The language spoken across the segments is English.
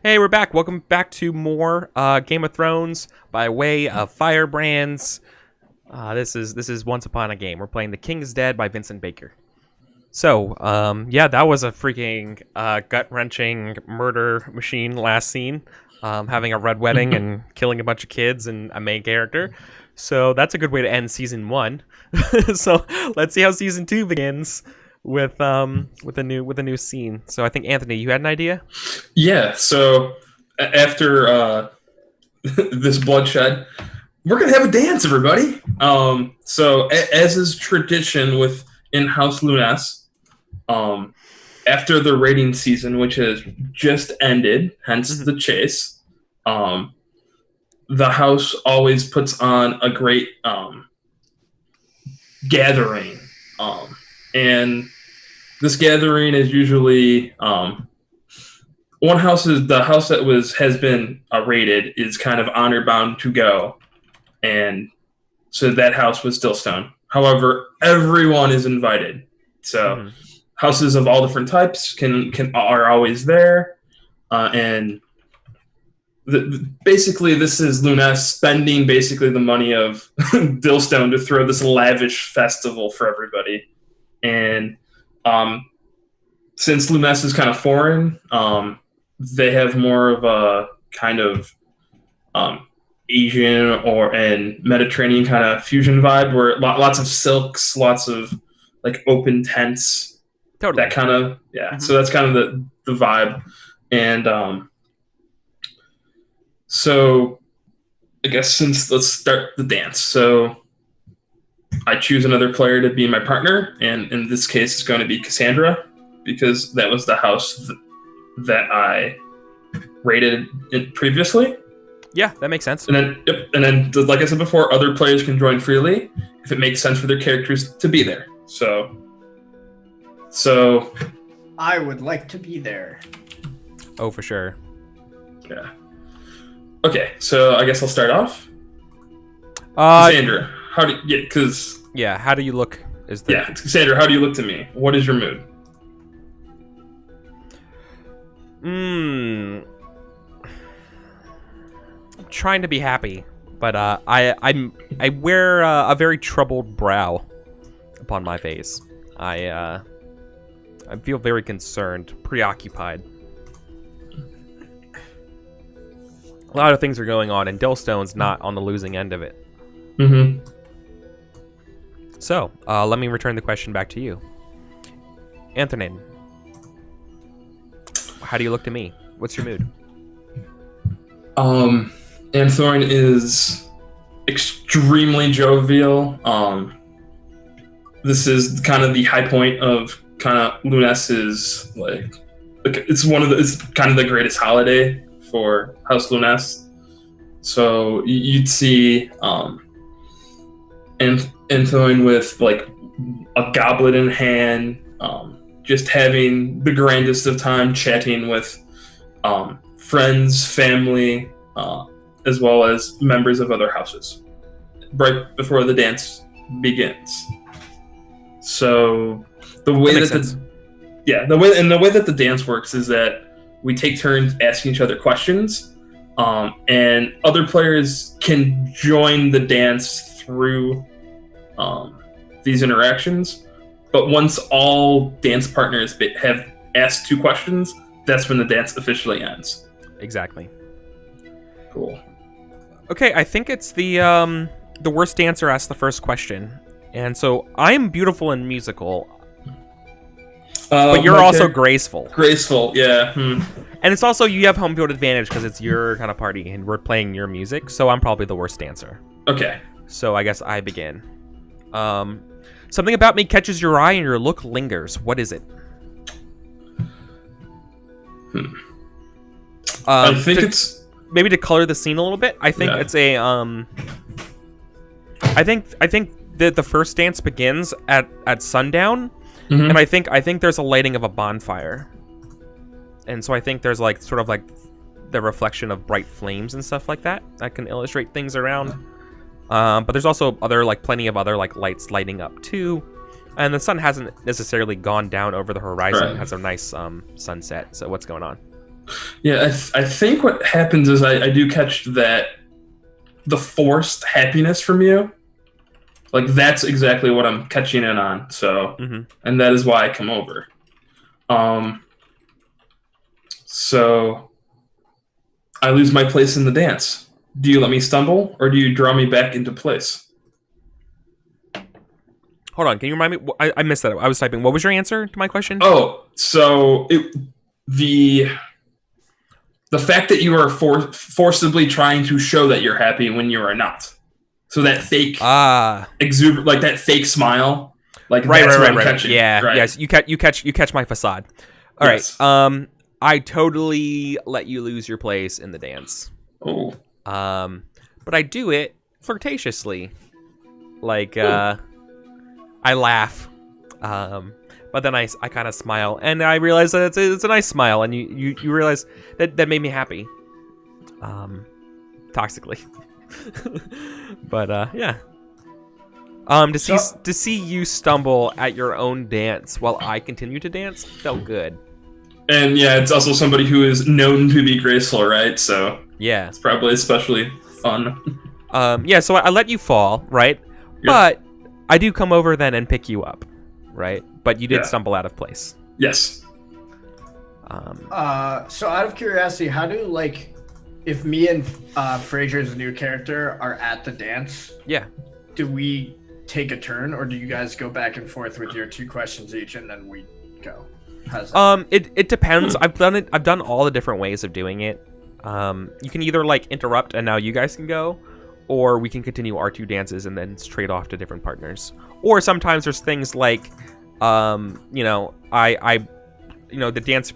Hey, we're back. Welcome back to more Game of Thrones by way of Firebrands. This is Once Upon a Game. We're playing The King is Dead by Vincent Baker. So, yeah, that was a freaking gut-wrenching murder machine last scene. Having a red wedding and killing a bunch of kids and a main character. So that's a good way to end season 1. So let's see how season 2 begins with a new scene. So I think Anthony, you had an idea? Yeah, so after this bloodshed, we're gonna have a dance, everybody. So as is tradition with in-house Lunas, after the raiding season, which has just ended, hence the chase, the house always puts on a great gathering, and this gathering is usually one house is the house that has been raided is kind of honor bound to go, and so that house was Stillstone. However, everyone is invited, so houses of all different types are always there, and basically this is Luna spending basically the money of Dillstone to throw this lavish festival for everybody, and since Lunas is kind of foreign, they have more of a kind of Asian and Mediterranean kind of fusion vibe, where lots of silks, lots of like open tents, Totally. that kind of So that's kind of the vibe, and so I guess let's start the dance. So I choose another player to be my partner, and in this case, it's going to be Cassandra, because that was the house that I raided it previously. Yeah, that makes sense. And then, like I said before, other players can join freely if it makes sense for their characters to be there. So I would like to be there. Oh, for sure. Yeah. Okay, so I guess I'll start off. Cassandra, how do you look? Cassandra, how do you look to me? What is your mood? I'm trying to be happy, but I wear a very troubled brow upon my face. I feel very concerned, preoccupied. A lot of things are going on, and Dillstone's not on the losing end of it. Mm-hmm. So, let me return the question back to you. Anthony, how do you look to me? What's your mood? Anthorn is extremely jovial. This is kind of the high point of kind of Lunas's, like it's kind of the greatest holiday for House Lunas. So you'd see Anthorn with like a goblet in hand, just having the grandest of time, chatting with friends, family, as well as members of other houses, right before the dance begins. So the way that the way that the dance works is that we take turns asking each other questions, and other players can join the dance through these interactions. But once all dance partners have asked 2 questions, that's when the dance officially ends. Exactly. Cool. Okay, I think it's the worst dancer asked the first question, and so I am beautiful and musical, but you're also graceful. Graceful, yeah. And it's also you have home field advantage because it's your kind of party, and we're playing your music. So I'm probably the worst dancer. Okay. So I guess I begin. Something about me catches your eye, and your look lingers. What is it? I think it's maybe to color the scene a little bit. I think it's a I think that the first dance begins at sundown, and I think there's a lighting of a bonfire, and so I think there's like sort of like the reflection of bright flames and stuff like that can illustrate things around. But there's also plenty of other like lights lighting up too, and the sun hasn't necessarily gone down over the horizon. It has a nice sunset. So what's going on? Yeah, I think what happens is I do catch that the forced happiness from you. Like, that's exactly what I'm catching in on. So, Mm-hmm. and that is why I come over. So I lose my place in the dance. Do you let me stumble, or do you draw me back into place? Hold on, can you remind me? I missed that. I was typing. What was your answer to my question? Oh, so the fact that you are forcibly trying to show that you're happy when you are not. So that fake like that fake smile, like right, that's right, what right, I'm catching. Yeah, right. yes. You catch my facade. All Yes. right. I totally let you lose your place in the dance. Oh. But I do it flirtatiously. Like, I laugh. But then I kind of smile, and I realize that it's a nice smile, and you realize that made me happy. Toxically. But yeah. To see you stumble at your own dance while I continue to dance felt good. And yeah, it's also somebody who is known to be graceful, right? So Yeah. it's probably especially fun. Yeah, so I let you fall, right? Yep. But I do come over then and pick you up, right? But you did Yeah. stumble out of place. Yes. So out of curiosity, how do like, if me and Fraser's new character are at the dance, Yeah. do we take a turn, or do you guys go back and forth with your 2 questions each, and then we go? How's that? It depends. I've done all the different ways of doing it. You can either like interrupt and now you guys can go, or we can continue our 2 dances and then trade off to different partners. Or sometimes there's things like, you know, the dance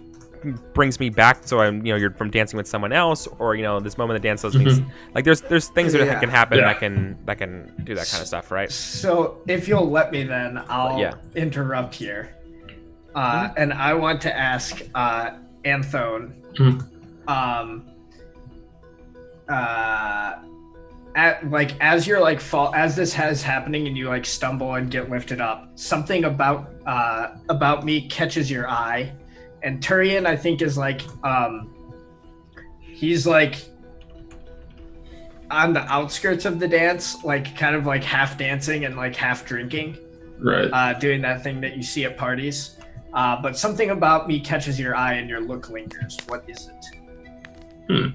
brings me back, so you're from dancing with someone else, or this moment of the dance doesn't mean, like there's things that can happen that can do that kind of stuff, right? So if you'll let me, then I'll Yeah. interrupt here, and I want to ask Anthone, as you're like as this has happening and you like stumble and get lifted up, something about me catches your eye, and Turian, I think, is like he's like on the outskirts of the dance, like kind of like half dancing and like half drinking, Right. doing that thing that you see at parties. But something about me catches your eye and your look lingers. What is it?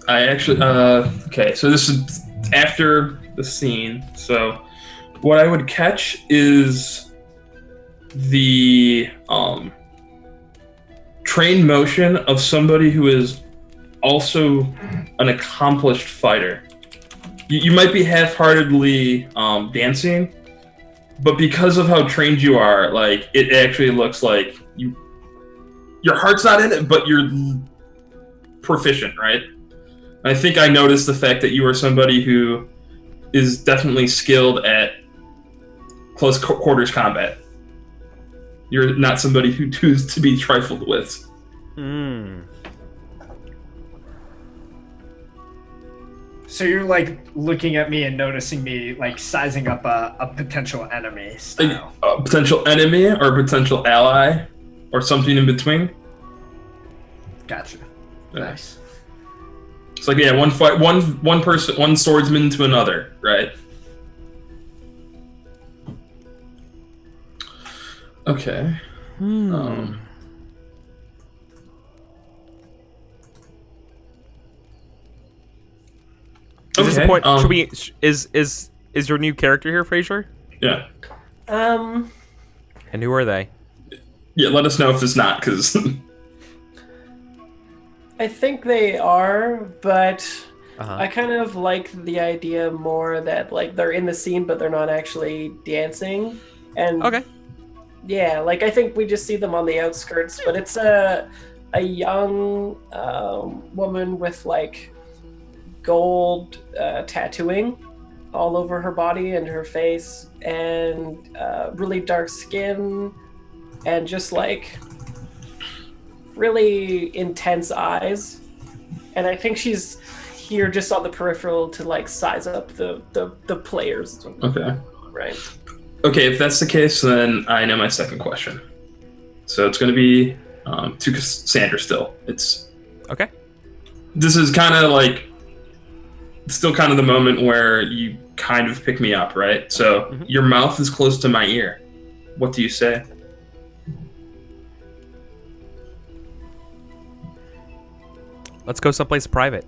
I actually okay, so this is after the scene. So what I would catch is the trained motion of somebody who is also an accomplished fighter. You might be half-heartedly dancing, but because of how trained you are, like it actually looks like your heart's not in it, but you're proficient, right? I think I noticed the fact that you are somebody who is definitely skilled at close quarters combat. You're not somebody who chooses to be trifled with. So you're like looking at me and noticing me, like sizing up a potential enemy style. A potential enemy or a potential ally or something in between. Gotcha. Yeah. Nice. It's like, yeah, one fight, one person, one swordsman to another, right? Okay. Is this a point? Okay, Should we? Is your new character here, Fraser? Yeah. And who are they? Yeah, let us know if it's not, because... I think they are, but Uh-huh. I kind of like the idea more that like they're in the scene, but they're not actually dancing. And Okay. yeah, like I think we just see them on the outskirts, but it's a young woman with like gold tattooing all over her body and her face, and really dark skin, and just like really intense eyes. And I think she's here just on the peripheral to like size up the players. Okay. Right. Okay, if that's the case, then I know my second question. So it's going to be to Cassandra still. Okay. This is kind of like still kind of the moment where you kind of pick me up, right? So your mouth is close to my ear. What do you say? Let's go someplace private.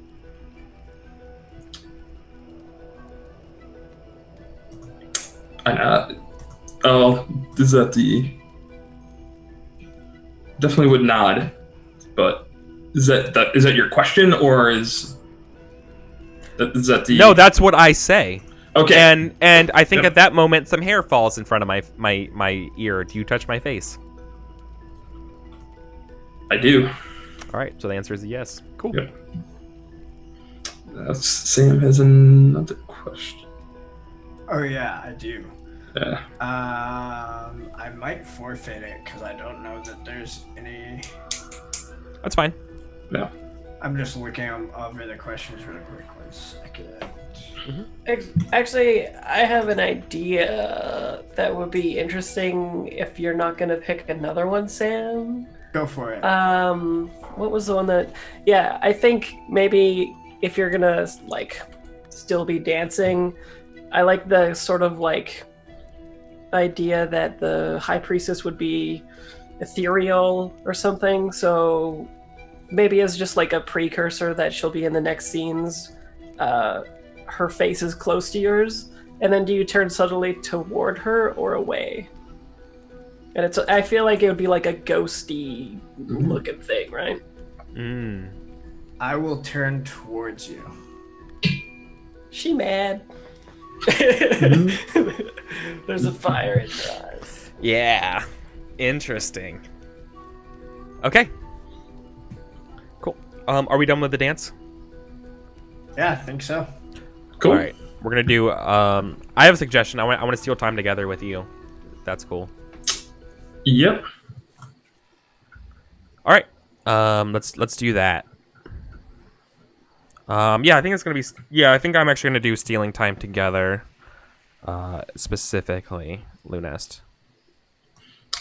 Oh, is that the... Definitely would nod, but is that your question, or is that the... No, that's what I say. Okay. And I think Yep. at that moment some hair falls in front of my ear. Do you touch my face? I do. All right, so the answer is yes. Cool. Yep. Sam has another question. Oh yeah, I do. Yeah. I might forfeit it because I don't know that there's any. That's fine. No. I'm just looking over the questions really quick. 1 second. Actually, I have an idea that would be interesting if you're not going to pick another one, Sam. Go for it. What was the one that... Yeah, I think maybe if you're going to, like, still be dancing, I like the sort of, like, idea that the High Priestess would be ethereal or something, so maybe as just, like, a precursor that she'll be in the next scenes, her face is close to yours, and then do you turn suddenly toward her or away? And I feel like it would be like a ghosty looking thing, right? Mm. I will turn towards you. She mad. There's a fire in your eyes. Yeah. Interesting. Okay. Cool. Are we done with the dance? Yeah, I think so. Cool. All right. We're gonna do. I have a suggestion. I want to steal time together with you. That's cool. Yep. All right. Let's do that. Yeah, I think it's gonna be. Yeah, I think I'm actually gonna do stealing time together. Specifically, Lunest.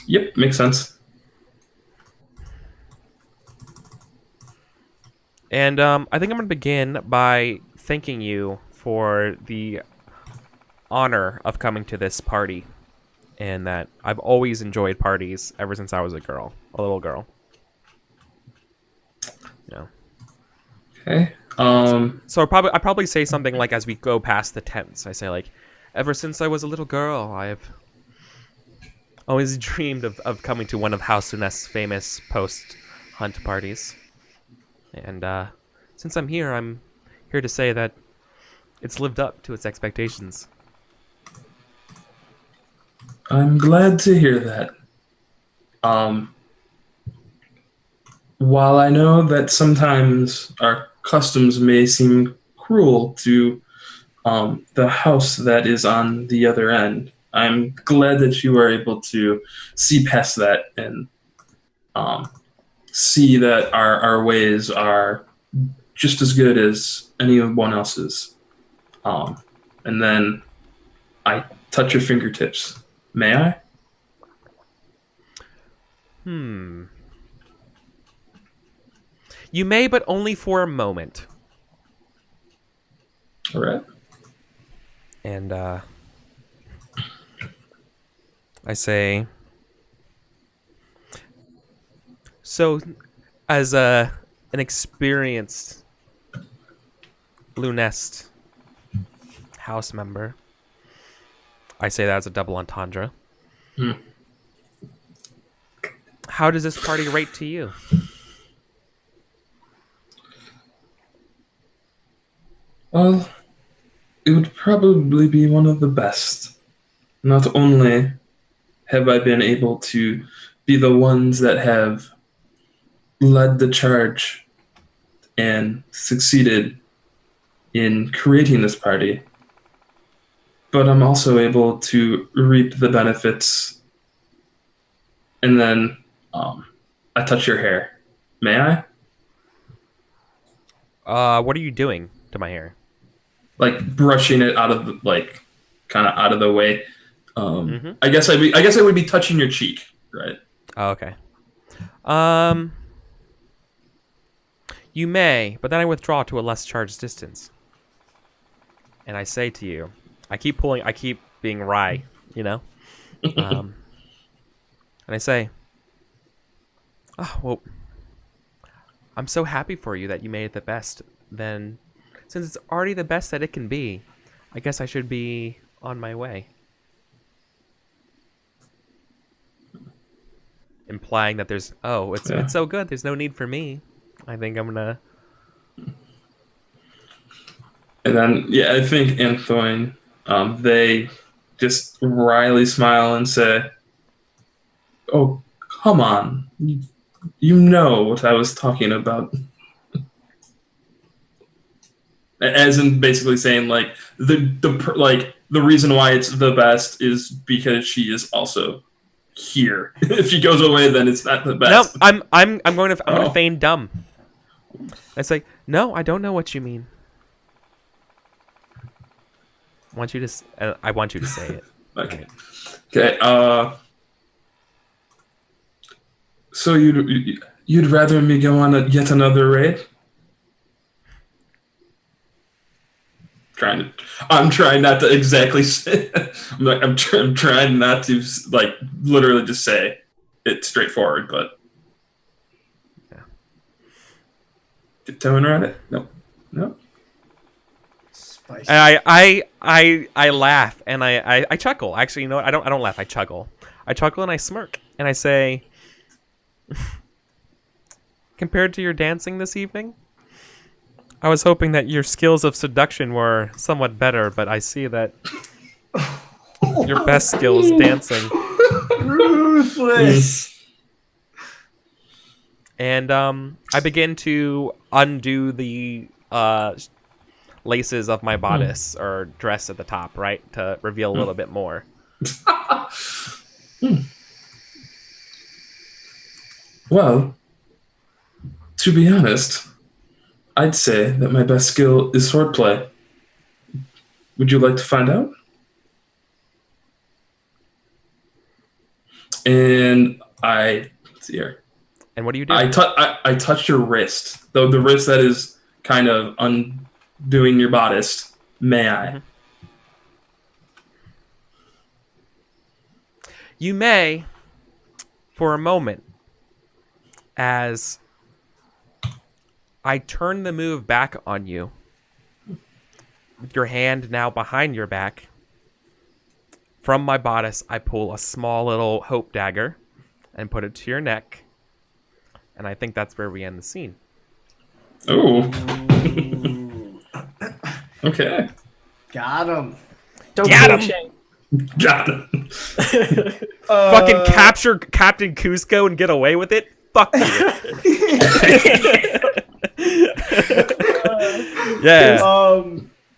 Yep, makes sense. And I think I'm gonna begin by thanking you for the honor of coming to this party, and that I've always enjoyed parties ever since I was a little girl. Yeah. Okay. So I probably say something like, as we go past the tents, I say like, ever since I was a little girl, I've always dreamed of coming to one of House Lunest's famous post-hunt parties. And since I'm here to say that it's lived up to its expectations. I'm glad to hear that. While I know that sometimes our customs may seem cruel to the house that is on the other end, I'm glad that you are able to see past that and see that our ways are just as good as anyone else's. And then I touch your fingertips. May I? You may, but only for a moment. All right. And I say, so as an experienced Lunest house member, I say that as a double entendre. How does this party rate to you? Well, it would probably be one of the best. Not only have I been able to be the ones that have led the charge and succeeded in creating this party, but I'm also able to reap the benefits. And then I touch your hair. May I? What are you doing to my hair? Like brushing it out of the, like, kind of out of the way. I guess I would be touching your cheek, right? Oh, okay. You may, but then I withdraw to a less charged distance. And I say to you, I keep being wry, you know? And I say, oh, well, I'm so happy for you that you made it the best. Then, since it's already the best that it can be, I guess I should be on my way. Implying that there's, it's so good, there's no need for me. I think I'm gonna... And then, yeah, I think Antoine, they just wryly smile and say, oh, come on. You know what I was talking about. As in basically saying, like, the reason why it's the best is because she is also here. If she goes away, then it's not the best. No, I'm going to feign dumb. I say, no, I don't know what you mean. I want you to say it. Okay. Okay. So you'd rather me go on yet another raid? I'm trying not to exactly say. I'm trying not to like literally just say it straightforward, but yeah. Tiptoeing around it? No. Spicy. And I laugh and I chuckle. Actually, you know what? I don't laugh. I chuckle. I chuckle and I smirk and I say, compared to your dancing this evening, I was hoping that your skills of seduction were somewhat better, but I see that your best skill is dancing. Ruthless. And I begin to undo the laces of my bodice or dress at the top, right, to reveal a little bit more. Well, to be honest, I'd say that my best skill is swordplay. Would you like to find out? And let's see here. And what do you do? I touched your wrist, though the wrist that is kind of undoing your bodice. May I? Mm-hmm. You may, for a moment, as I turn the move back on you, with your hand now behind your back. From my bodice, I pull a small little hope dagger and put it to your neck. And I think that's where we end the scene. Oh. Okay. Got him. Don't Got be him. ashamed. Got it. Fucking capture Captain Cusco and get away with it? Fuck you. Yeah.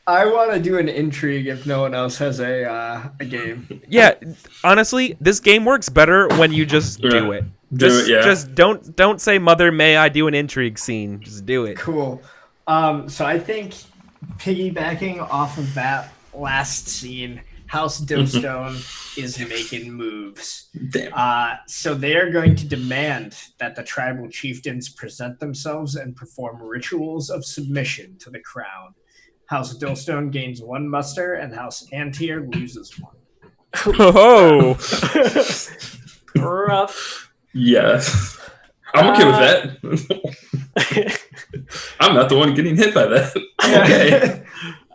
I want to do an intrigue if no one else has a game. Yeah, honestly, this game works better when you just do it. Just don't say, "Mother, may I do an intrigue scene?" Just do it. Cool. So I think piggybacking off of that last scene, House Dillstone is making moves. Damn. So they are going to demand that the tribal chieftains present themselves and perform rituals of submission to the crown. House Dillstone gains 1 muster, and House Antier loses 1. Oh, Rough. Yes. I'm okay with that. I'm not the one getting hit by that. Okay.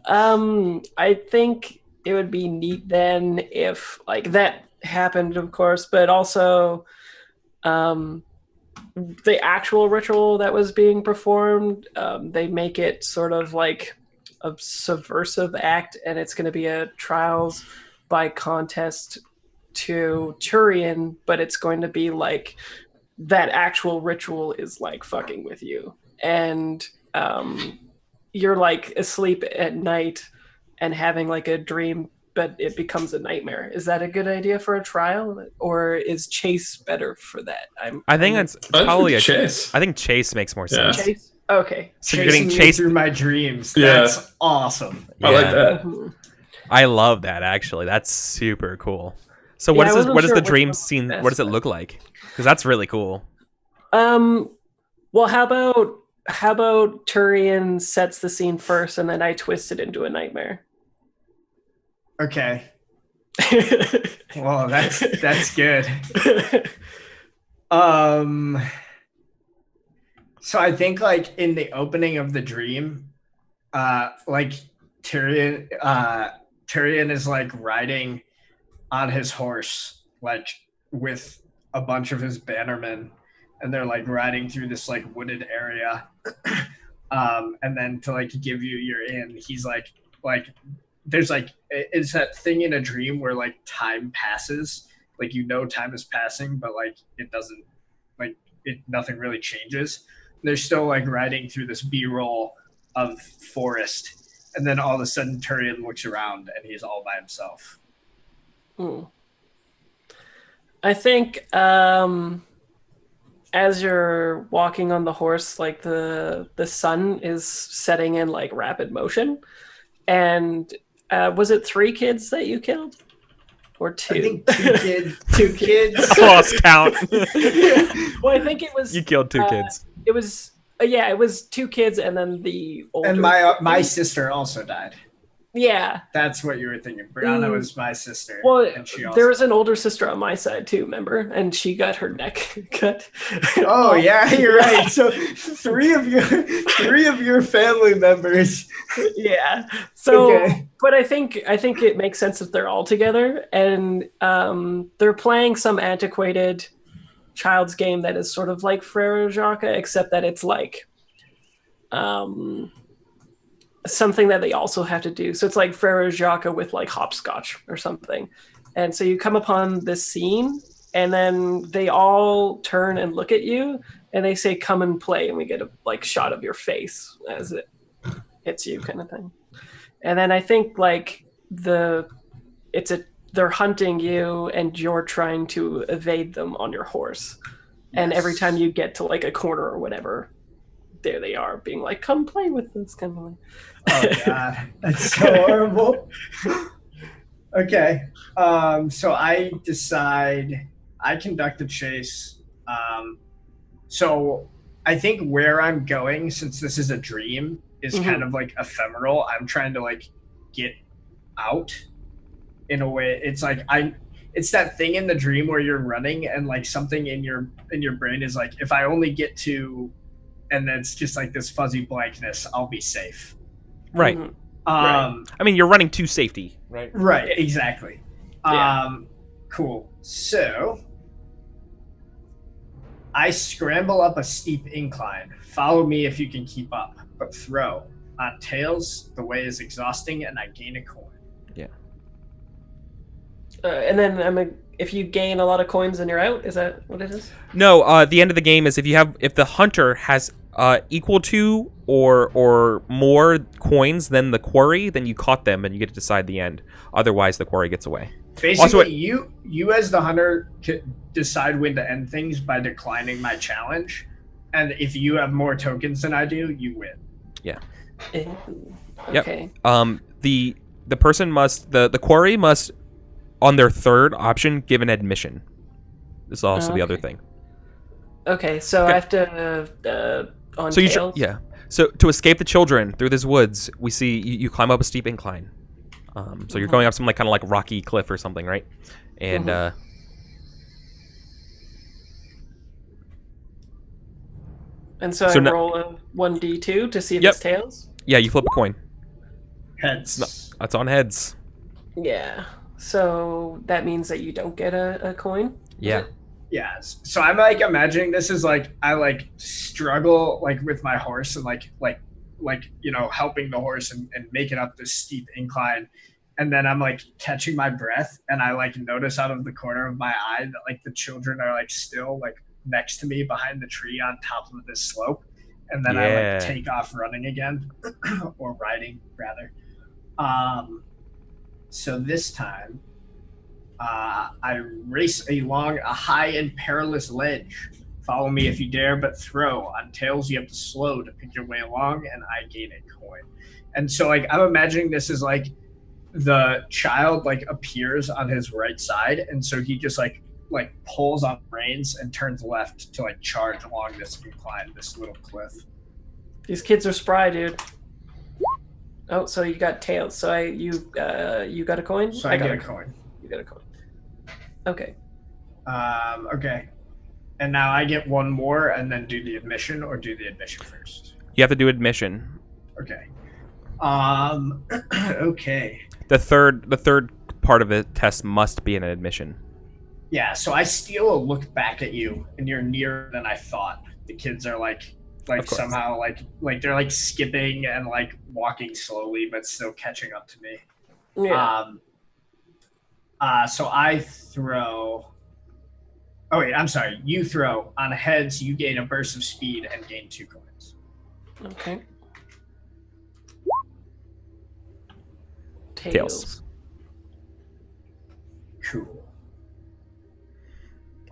I think it would be neat then if like that happened, of course, but also the actual ritual that was being performed, they make it sort of like a subversive act, and it's going to be a trials by contest to Turian, but it's going to be like that actual ritual is like fucking with you, and you're like asleep at night and having like a dream, but it becomes a nightmare. Is that a good idea for a trial, or is chase better for that? I think it's probably a chase. I think chase makes more sense. Chase. Okay. So you're getting Chasing chased me through my dreams. Yeah. That's awesome. I like Yeah. that. Mhm. I love that actually. That's super cool. So Yeah, what I is wasn't what is sure the which dream one was scene? best, What does it but- look like? Because that's really cool. Well, how about Turian sets the scene first, and then I twist it into a nightmare. Okay. Well, that's good. So I think like in the opening of the dream, like Tyrion is like riding on his horse, like with a bunch of his bannermen, and they're like riding through this like wooded area. And then to like give you your in, he's like there's like it's that thing in a dream where like time passes, like time is passing, but like it doesn't, like nothing really changes. They're still like riding through this B-roll of forest, and then all of a sudden Turian looks around and he's all by himself. I think as you're walking on the horse, like the sun is setting in like rapid motion. And was it 3 kids that you killed? Or 2? I think 2 kids. 2 kids. I lost count. Well, I think it was... You killed 2 kids. It was... it was 2 kids and then the older... And my sister also died. Yeah. That's what you were thinking. Brianna was my sister. Well, and she also... there was an older sister on my side too, remember? And she got her neck cut. Oh yeah, you're right. So 3 of your family members. Yeah. So, okay. But I think it makes sense that they're all together, and they're playing some antiquated child's game that is sort of like Frere Jacques, except that it's like something that they also have to do. So it's like Frere Jacques with like hopscotch or something. And so you come upon this scene, and then they all turn and look at you, and they say, "Come and play," and we get a like shot of your face as it hits you, kind of thing. And then I think like they're hunting you, and you're trying to evade them on your horse. Yes. And every time you get to like a corner or whatever, there they are, being like, "Come play with us," kind of like. Oh god, that's so horrible. Okay, so I decide I conduct a chase. So I think where I'm going, since this is a dream, is kind of like ephemeral. I'm trying to like get out in a way. It's like it's that thing in the dream where you're running and like something in your brain is like, if I only get to, and then it's just like this fuzzy blankness, I'll be safe. Right. Mhm. I mean, you're running to safety, right? Right, exactly. Yeah. Cool. So I scramble up a steep incline. Follow me if you can keep up, but throw. On tails, the way is exhausting, and I gain a coin. Yeah. And then if you gain a lot of coins, then you're out. Is that what it is? No. The end of the game is if the hunter has equal to or more coins than the quarry, then you caught them and you get to decide the end. Otherwise, the quarry gets away. Basically, you as the hunter decide when to end things by declining my challenge, and if you have more tokens than I do, you win. Yeah. Okay. Yep. The person must the quarry must, on their third option, give an admission. This is also the other thing. Okay, so I have to on so tails? So to escape the children through this woods, we see you climb up a steep incline. So you're going up some like kind of like rocky cliff or something, right? And so I roll a 1d2 to see if it's tails. Yeah, you flip a coin. Heads. It's on heads. Yeah. So that means that you don't get a coin. Yeah. Yeah. So I'm like imagining this is like I like struggle like with my horse and like helping the horse and making up this steep incline, and then I'm like catching my breath, and I like notice out of the corner of my eye that like the children are like still like next to me behind the tree on top of this slope, and then I like take off running again or riding rather. So this time I race along a high and perilous ledge. Follow me if you dare, but throw. On tails, you have to slow to pick your way along, and I gain a coin. And so, like, I'm imagining this is like the child like appears on his right side, and so he just like like pulls on reins and turns left to like charge along this incline, this little cliff. These kids are spry, dude. Oh, so you got tails. So you got a coin? So I get a coin. You got a coin. Okay. Okay. And now I get one more and then do the admission, or do the admission first? You have to do admission. Okay. Okay. The third part of the test must be an admission. Yeah, so I steal a look back at you, and you're nearer than I thought. The kids are like Of course. somehow like they're like skipping and like walking slowly, but still catching up to me. Yeah. So I throw. Oh wait, I'm sorry. You throw on heads. You gain a burst of speed and gain 2 coins. Okay. Tails. Cool.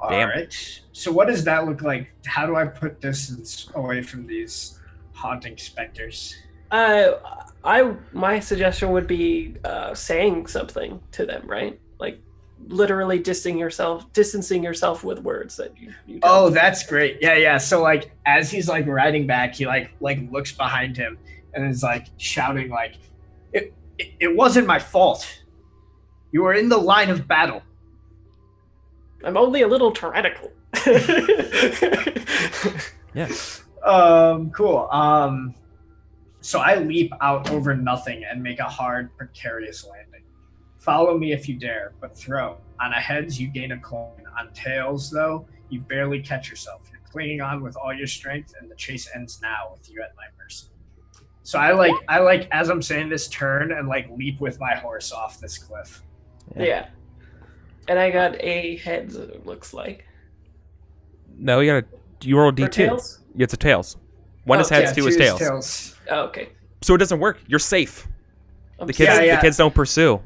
Damn. All right. So what does that look like? How do I put distance away from these haunting specters? My suggestion would be saying something to them, right? Like literally distancing yourself with words that you don't. Oh, that's great. Yeah. So like as he's like riding back, he like looks behind him and is like shouting like, it wasn't my fault. You were in the line of battle. I'm only a little tyrannical. Yeah. Cool. So I leap out over nothing and make a hard, precarious landing. Follow me if you dare, but throw. On a heads, you gain a coin. On tails, though, you barely catch yourself. You're clinging on with all your strength, and the chase ends now with you at my mercy. So I like as I'm saying this, turn and like leap with my horse off this cliff. Yeah. And I got a heads, it looks like. No, you roll a For D2. tails? It's a tails. One is heads, two is tails. Oh, okay. So it doesn't work. You're safe. I'm The kids, sorry. Yeah. the kids don't pursue.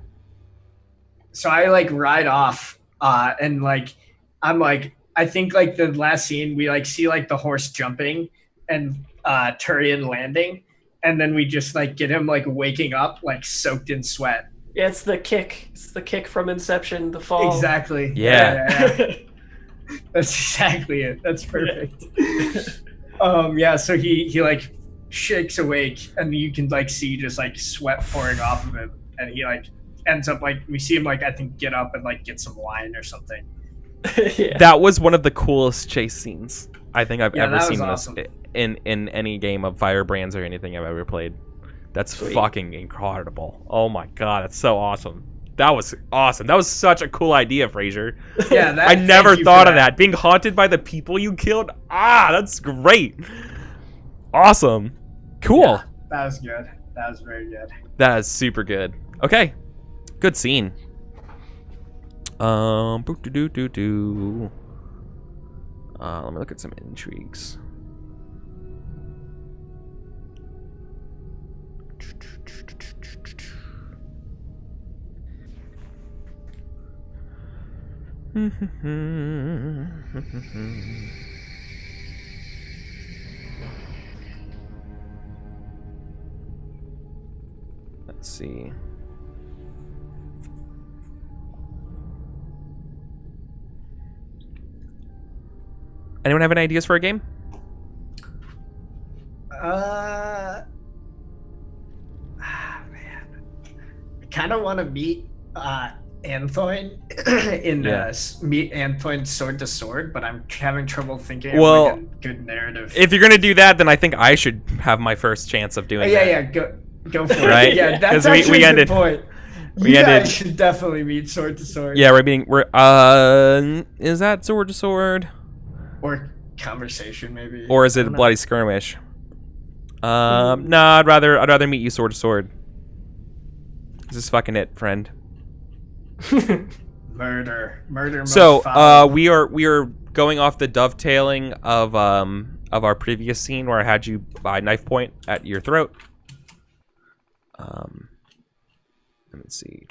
So I like ride off, and like I'm like I think like the last scene we like see like the horse jumping and Turian landing, and then we just like get him like waking up like soaked in sweat. Yeah, it's the kick. It's the kick from Inception, the fall. Exactly. Yeah. That's exactly it. That's perfect. Yeah. So he like shakes awake, and you can like see just like sweat pouring off of him, and he like ends up like we see him like I think get up and like get some wine or something. Yeah. That was one of the coolest chase scenes I think I've ever that was seen awesome. in any game of Firebrands or anything I've ever played. That's Sweet. fucking incredible. Oh my god, that's so awesome. That was awesome. That was such a cool idea, Fraser. Yeah, I never thought of that. Being haunted by the people you killed. That's great. Awesome. Cool. Yeah, that was good. That was very good. That is super good. Okay. Good scene. Let me look at some intrigues. Let's see. Anyone have any ideas for a game? Man, I kind of want to meet Antoine in meet Antoine sword to sword, but I'm having trouble thinking Well, of like a good narrative. If you're gonna do that, then I think I should have my first chance of doing that. Yeah, go for it. Right? Yeah, 'Cause that's we actually a ended- good point. we You ended- guys should definitely meet sword to sword. Yeah, we're is that sword to sword? Or conversation maybe. Or is I it don't know. bloody skirmish? No, I'd rather meet you sword to sword. This is fucking it, friend. Murder most So, foul. we are going off the dovetailing of our previous scene where I had you by knife point at your throat. Let me see.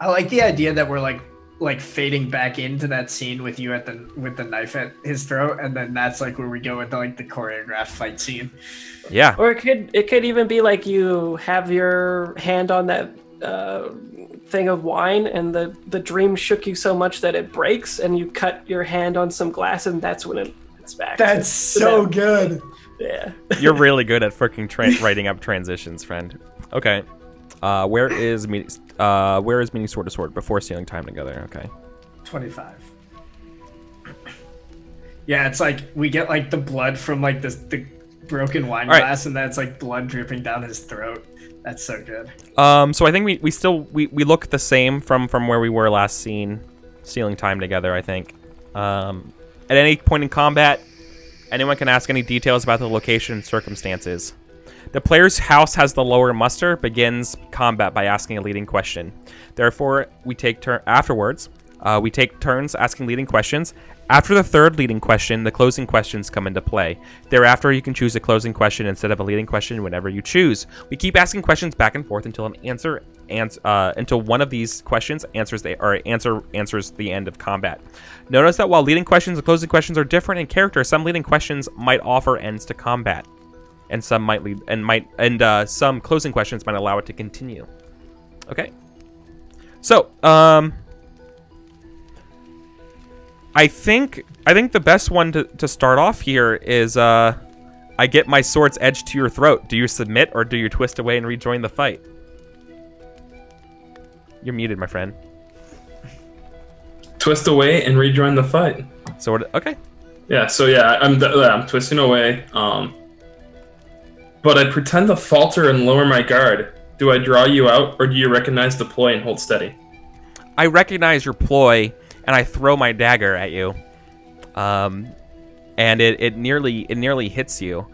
I like the idea that we're like like fading back into that scene with you with the knife at his throat, and then that's like where we go into like the choreographed fight scene. Yeah. Or it could even be like you have your hand on that thing of wine, and the dream shook you so much that it breaks, and you cut your hand on some glass, and that's when it's back. That's so good. Yeah. You're really good at freaking writing up transitions, friend. Okay. Where is meeting sword to sword before stealing time together? Okay. 25. Yeah, it's like we get like the blood from like the broken wine All right. glass, and that's like blood dripping down his throat. That's so good. So I think we still look the same from where we were last seen, stealing time together. I think. At any point in combat, anyone can ask any details about the location and circumstances. The player's house has the lower muster begins combat by asking a leading question. Therefore, we take turns asking leading questions. After the third leading question, the closing questions come into play. Thereafter, you can choose a closing question instead of a leading question whenever you choose. We keep asking questions back and forth until until one of these questions answers the end of combat. Notice that while leading questions and closing questions are different in character, some leading questions might offer ends to combat, and some might lead some closing questions might allow it to continue. Okay. So, I think the best one to start off here is I get my sword's edge to your throat. Do you submit or do you twist away and rejoin the fight? You're muted, my friend. Twist away and rejoin the fight. So okay. Yeah. So yeah, I'm twisting away. But I pretend to falter and lower my guard. Do I draw you out, or do you recognize the ploy and hold steady? I recognize your ploy, and I throw my dagger at you. And it nearly hits you.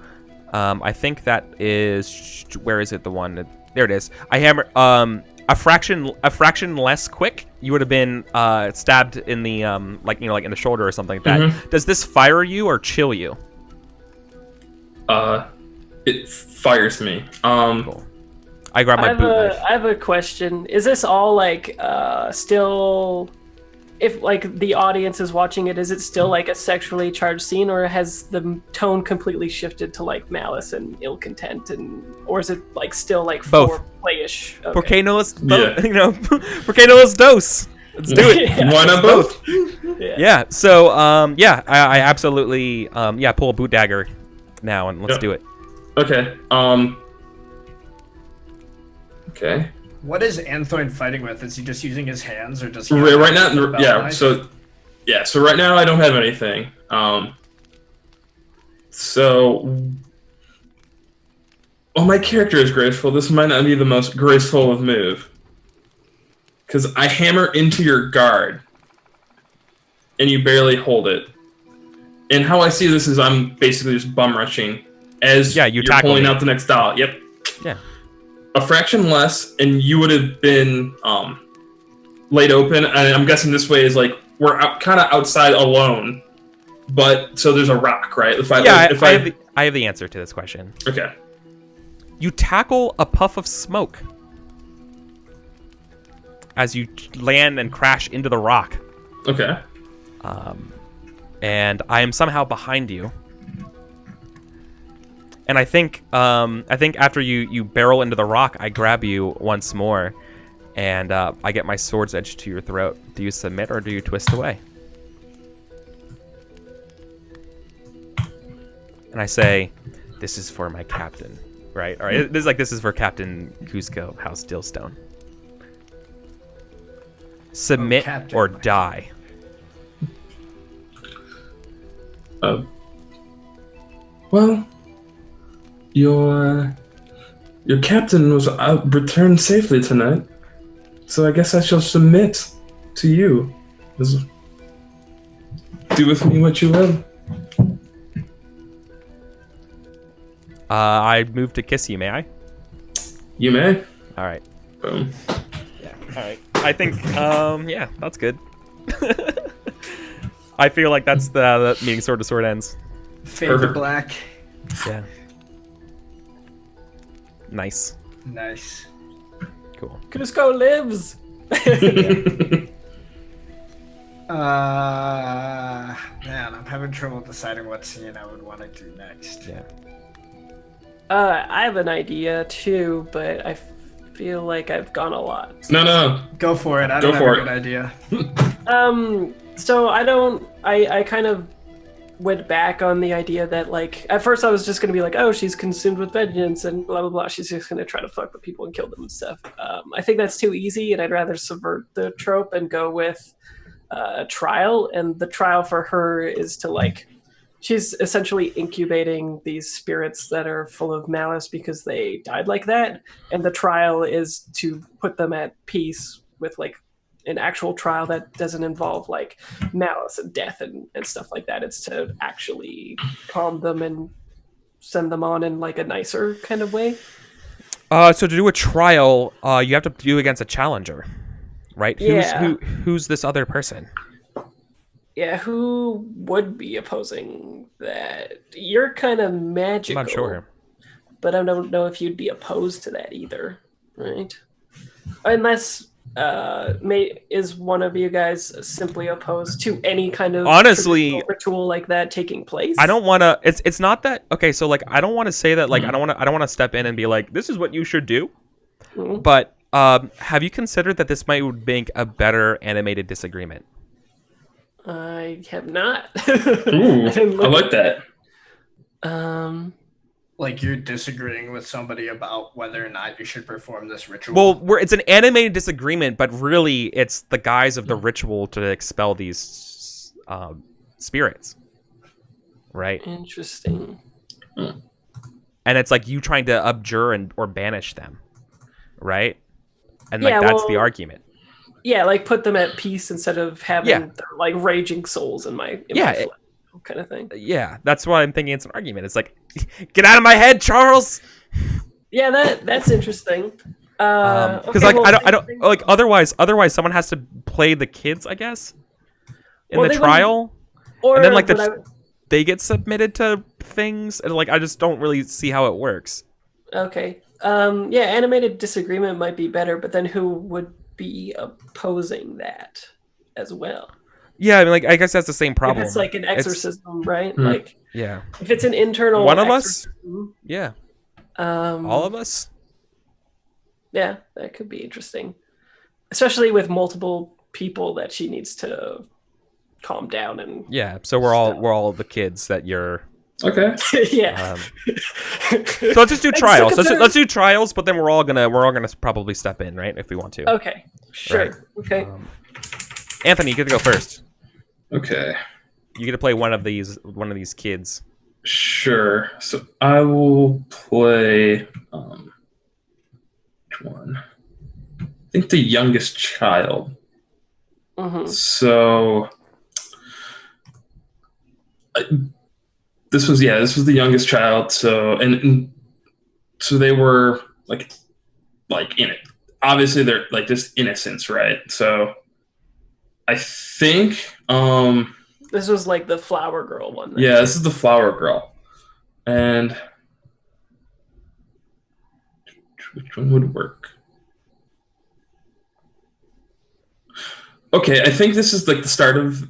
I think that is, where is it? The one there it is. I hammer a fraction less quick. You would have been stabbed in the like in the shoulder or something like that. Mm-hmm. Does this fire you or chill you? It fires me. Cool. I grab my boot knife. I have a question. Is this all like still? If like the audience is watching it, is it still like a sexually charged scene, or has the tone completely shifted to like malice and ill content, or is it like still like both foreplayish? Okay. Porque no los Yeah. Porque no los dos. Let's do it. Yeah. Why not both? Yeah. So I absolutely pull a boot dagger now and let's do it. Okay. Okay. What is Anthorn fighting with? Is he just using his hands, or does he? Right now, yeah. So right now I don't have anything. My character is graceful. This might not be the most graceful of move, because I hammer into your guard, and you barely hold it. And how I see this is I'm basically just bum rushing as you're pulling out the next doll. Yep. Yeah. A fraction less, and you would have been laid open. And I'm guessing this way is like we're kind of outside alone, but so there's a rock, right? I have the answer to this question. Okay. You tackle a puff of smoke as you land and crash into the rock. Okay. And I am somehow behind you. And I think after you barrel into the rock, I grab you once more, and I get my sword's edge to your throat. Do you submit or do you twist away? And I say, "This is for my captain." Right? All right. This is for Captain Kuzco, House Dillstone. Submit or die. Well, your captain was returned safely tonight, so I guess I shall submit to you. Do with me what you will. I move to kiss you. May I? You may. All right. Boom. Yeah. All right. I think. Yeah, that's good. I feel like that's the meeting sword to sword ends. Fade to Perfect. black. Yeah. Nice. Nice. Cool. Cusco lives. Man, I'm having trouble deciding what scene I would want to do next. Yeah. I have an idea too, but I feel like I've gone a lot. No. Go for it. I Go don't have for a it. good idea. So I kind of went back on the idea that, like, at first I was just going to be like, oh, she's consumed with vengeance and blah, blah, blah. She's just going to try to fuck with people and kill them and stuff. I think that's too easy, and I'd rather subvert the trope and go with trial. And the trial for her is to, like, she's essentially incubating these spirits that are full of malice because they died like that. And the trial is to put them at peace with, like, an actual trial that doesn't involve, like, malice and death and stuff like that. It's to actually calm them and send them on in, like, a nicer kind of way. So to do a trial, you have to do against a challenger, right? Yeah. Who's this other person? Yeah, who would be opposing that? You're kind of magical. I'm not sure. But I don't know if you'd be opposed to that either, right? Unless is one of you guys simply opposed to any kind of Honestly, traditional ritual like that taking place? I don't want to. It's not that. Okay, so like I don't want to say that. Like I don't want to step in and be like, this is what you should do. Mhm. But have you considered that this might make a better animated disagreement? I have not. Ooh, I didn't look like that. Like you're disagreeing with somebody about whether or not you should perform this ritual. Well, it's an animated disagreement, but really it's the guise of the ritual to expel these spirits, right? Interesting. And it's like you trying to abjure or banish them, right? And like Yeah, that's well, the argument. Yeah, like put them at peace instead of having Yeah. their, like, raging souls in my Yeah, flesh, kind of thing. Yeah, that's why I'm thinking it's an argument. It's like, get out of my head, Charles. Yeah, that's interesting. Because Okay, like well, I don't like otherwise someone has to play the kids, I guess, in Well, the they trial, or and then like but I- they get submitted to things, and like I just don't really see how it works. okay. Yeah, animated disagreement might be better, but then who would be opposing that as well? Yeah, I mean, like I guess that's the same If problem. it's like an exorcism, right? Hmm. Like Yeah, if it's an internal One of us? exorcism, yeah, all all of us. Yeah, that could be interesting, especially with multiple people that she needs to calm down and Yeah, so we're all the kids that you're. Okay. yeah. So let's just do trials. Let's do trials, but then we're all gonna probably step in, right, if we want to. Okay, sure. Right. Okay. Anthony, you get to go first. Okay. You get to play one of these kids. Sure. So I will play which one? I think the youngest child. hmm So this was the youngest child. So and so they were like in it. Obviously they're like just innocents, right? So I think This was like the flower girl one. then. yeah, this is the flower girl. And which one would work? Okay, I think this is like the start of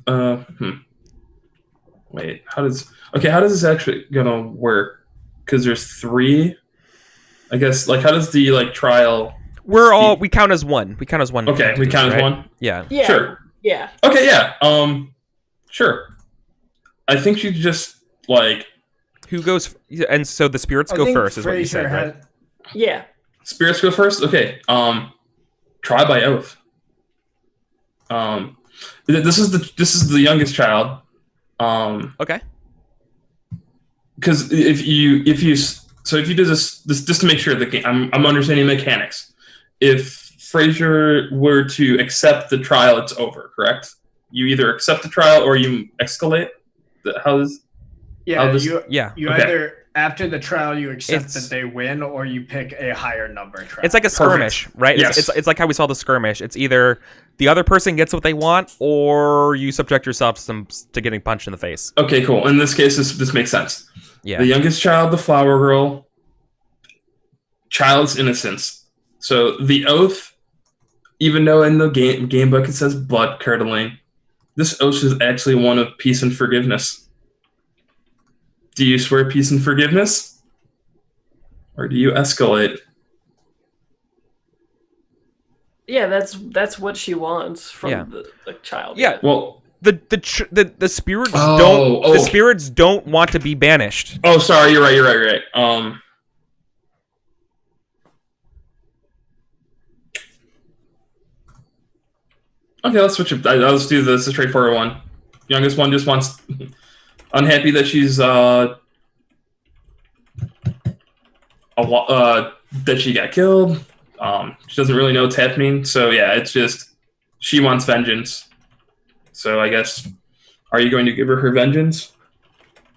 Wait, how does this actually gonna work? Because there's 3. I guess like how does the like trial We count as one. We count as one. Okay, we count as right? one? Yeah. Yeah. Sure. Yeah. Okay, yeah. Sure. I think she just like Who goes? And so the spirits I go think first, is what you Fraser said, right? had- Yeah. spirits go first? Okay. Try by oath. This is the youngest child. Okay. Because if you do this just to make sure the game, I'm understanding mechanics. If Fraser were to accept the trial, it's over. Correct? You either accept the trial or you escalate. How does? Yeah, I'll just- you Okay. either after the trial you accept It's- that they win, or you pick a higher number trial. It's like a skirmish, right? Yes. It's like how we saw the skirmish. It's either the other person gets what they want, or you subject yourself to getting punched in the face. Okay, cool. In this case, this makes sense. Yeah. The youngest child, the flower girl, child's innocence. So the oath, even though in the game book it says blood curdling, This oath is actually one of peace and forgiveness. Do you swear peace and forgiveness? Or do you escalate? Yeah, that's what she wants from Yeah. the child. Yeah. Well, The spirits Oh, don't the oh. spirits don't want to be banished. oh, sorry, you're right. Okay, let's switch it. Let's do this. The straightforward one. Youngest one just wants unhappy that she's that she got killed. She doesn't really know what's happening. So yeah, it's just she wants vengeance. So I guess, are you going to give her vengeance?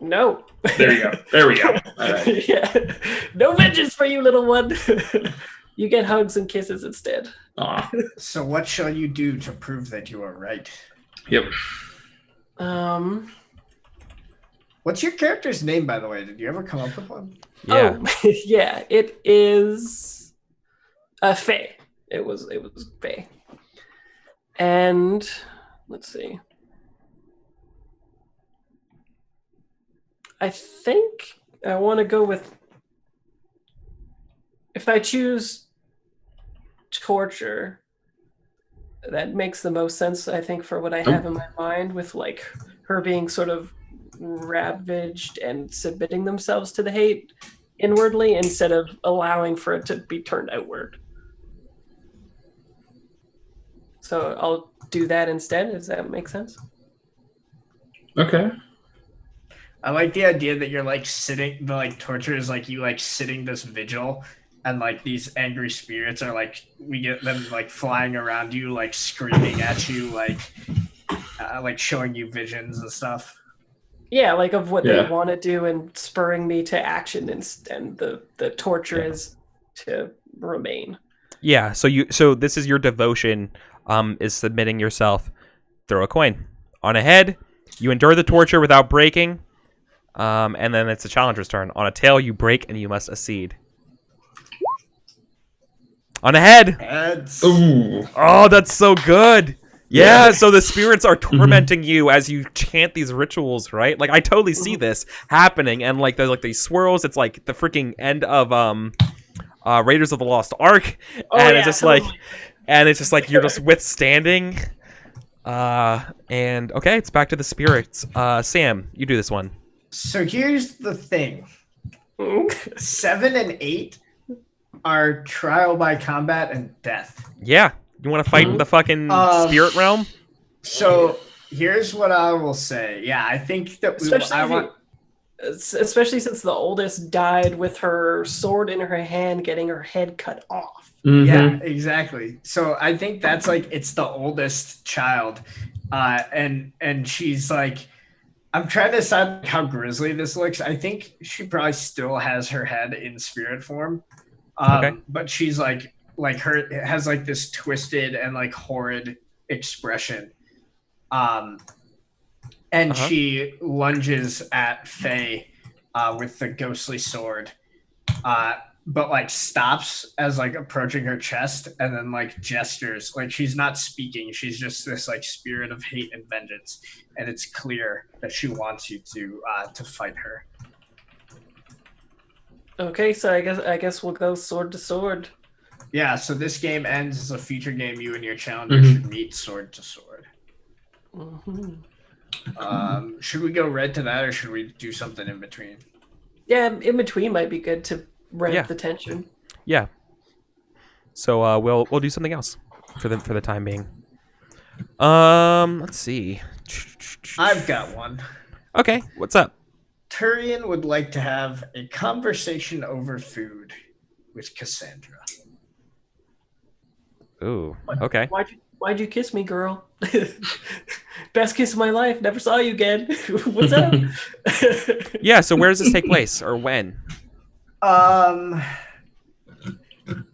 No. There you go. There we go. All right. Yeah. No vengeance for you, little one. You get hugs and kisses instead. Aw. So what shall you do to prove that you are right? Yep. What's your character's name, by the way? Did you ever come up with one? Yeah. Oh, yeah. It is Faye. It was Faye. And let's see. I think I want to go with, if I choose torture, that makes the most sense, I think, for what I have in my mind, with like her being sort of ravaged and submitting themselves to the hate inwardly instead of allowing for it to be turned outward. So I'll do that instead. Does that make sense? Okay. I like the idea that you're like sitting, the like torture is like you like sitting this vigil, and like these angry spirits are like, we get them like flying around you, like screaming at you, like showing you visions and stuff. Yeah, like of what Yeah. they want to do and spurring me to action, and the torture is to remain. Yeah. So this is your devotion. Is submitting yourself. Throw a coin. On a head, you endure the torture without breaking. And then it's the challenger's turn. On a tail, you break and you must accede. On a head. Heads. Ooh. Oh, that's so good. Yeah, so the spirits are tormenting you as you chant these rituals, right? Like I totally see this happening, and like there's like these swirls. It's like the freaking end of Raiders of the Lost Ark, and it's just totally. like, and it's just like you're just withstanding. And okay, it's back to the spirits. Sam, you do this one. So here's the thing. 7 and 8 are trial by combat and death. Yeah, you want to fight in the fucking spirit realm? So here's what I will say. Yeah, I think that Especially since the oldest died with her sword in her hand, getting her head cut off. Mhm. Yeah, exactly. So I think that's like, it's the oldest child, and she's like, I'm trying to decide how grisly this looks. I think she probably still has her head in spirit form, Okay. but she's like her has like this twisted and like horrid expression, and she lunges at Faye with the ghostly sword, but like stops as like approaching her chest, and then like gestures, like she's not speaking, she's just this like spirit of hate and vengeance, and it's clear that she wants you to fight her. Okay, so I guess we'll go sword to sword. Yeah, so this game ends as a future game. You and your challenger should meet sword to sword. Mm-hmm. Should we go red to that, or should we do something in between? Yeah, in between might be good to ramp Yeah. the tension. Yeah. So we'll do something else for the time being. Let's see. I've got one. Okay, what's up? Turian would like to have a conversation over food with Cassandra. Ooh, okay. Why'd you kiss me, girl? Best kiss of my life. Never saw you again. What's up? Yeah, so where does this take place, or when?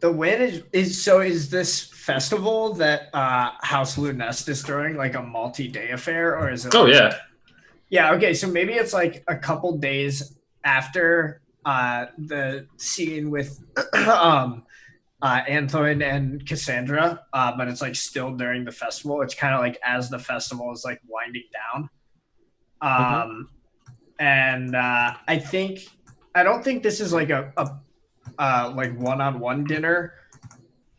The win is this festival that House Lunest is throwing like a multi-day affair, or is it? Oh like, yeah. yeah. Okay, so maybe it's like a couple days after the scene with Antoine and Cassandra, but it's like still during the festival. It's kind of like as the festival is like winding down. And I don't think this is like a like one-on-one dinner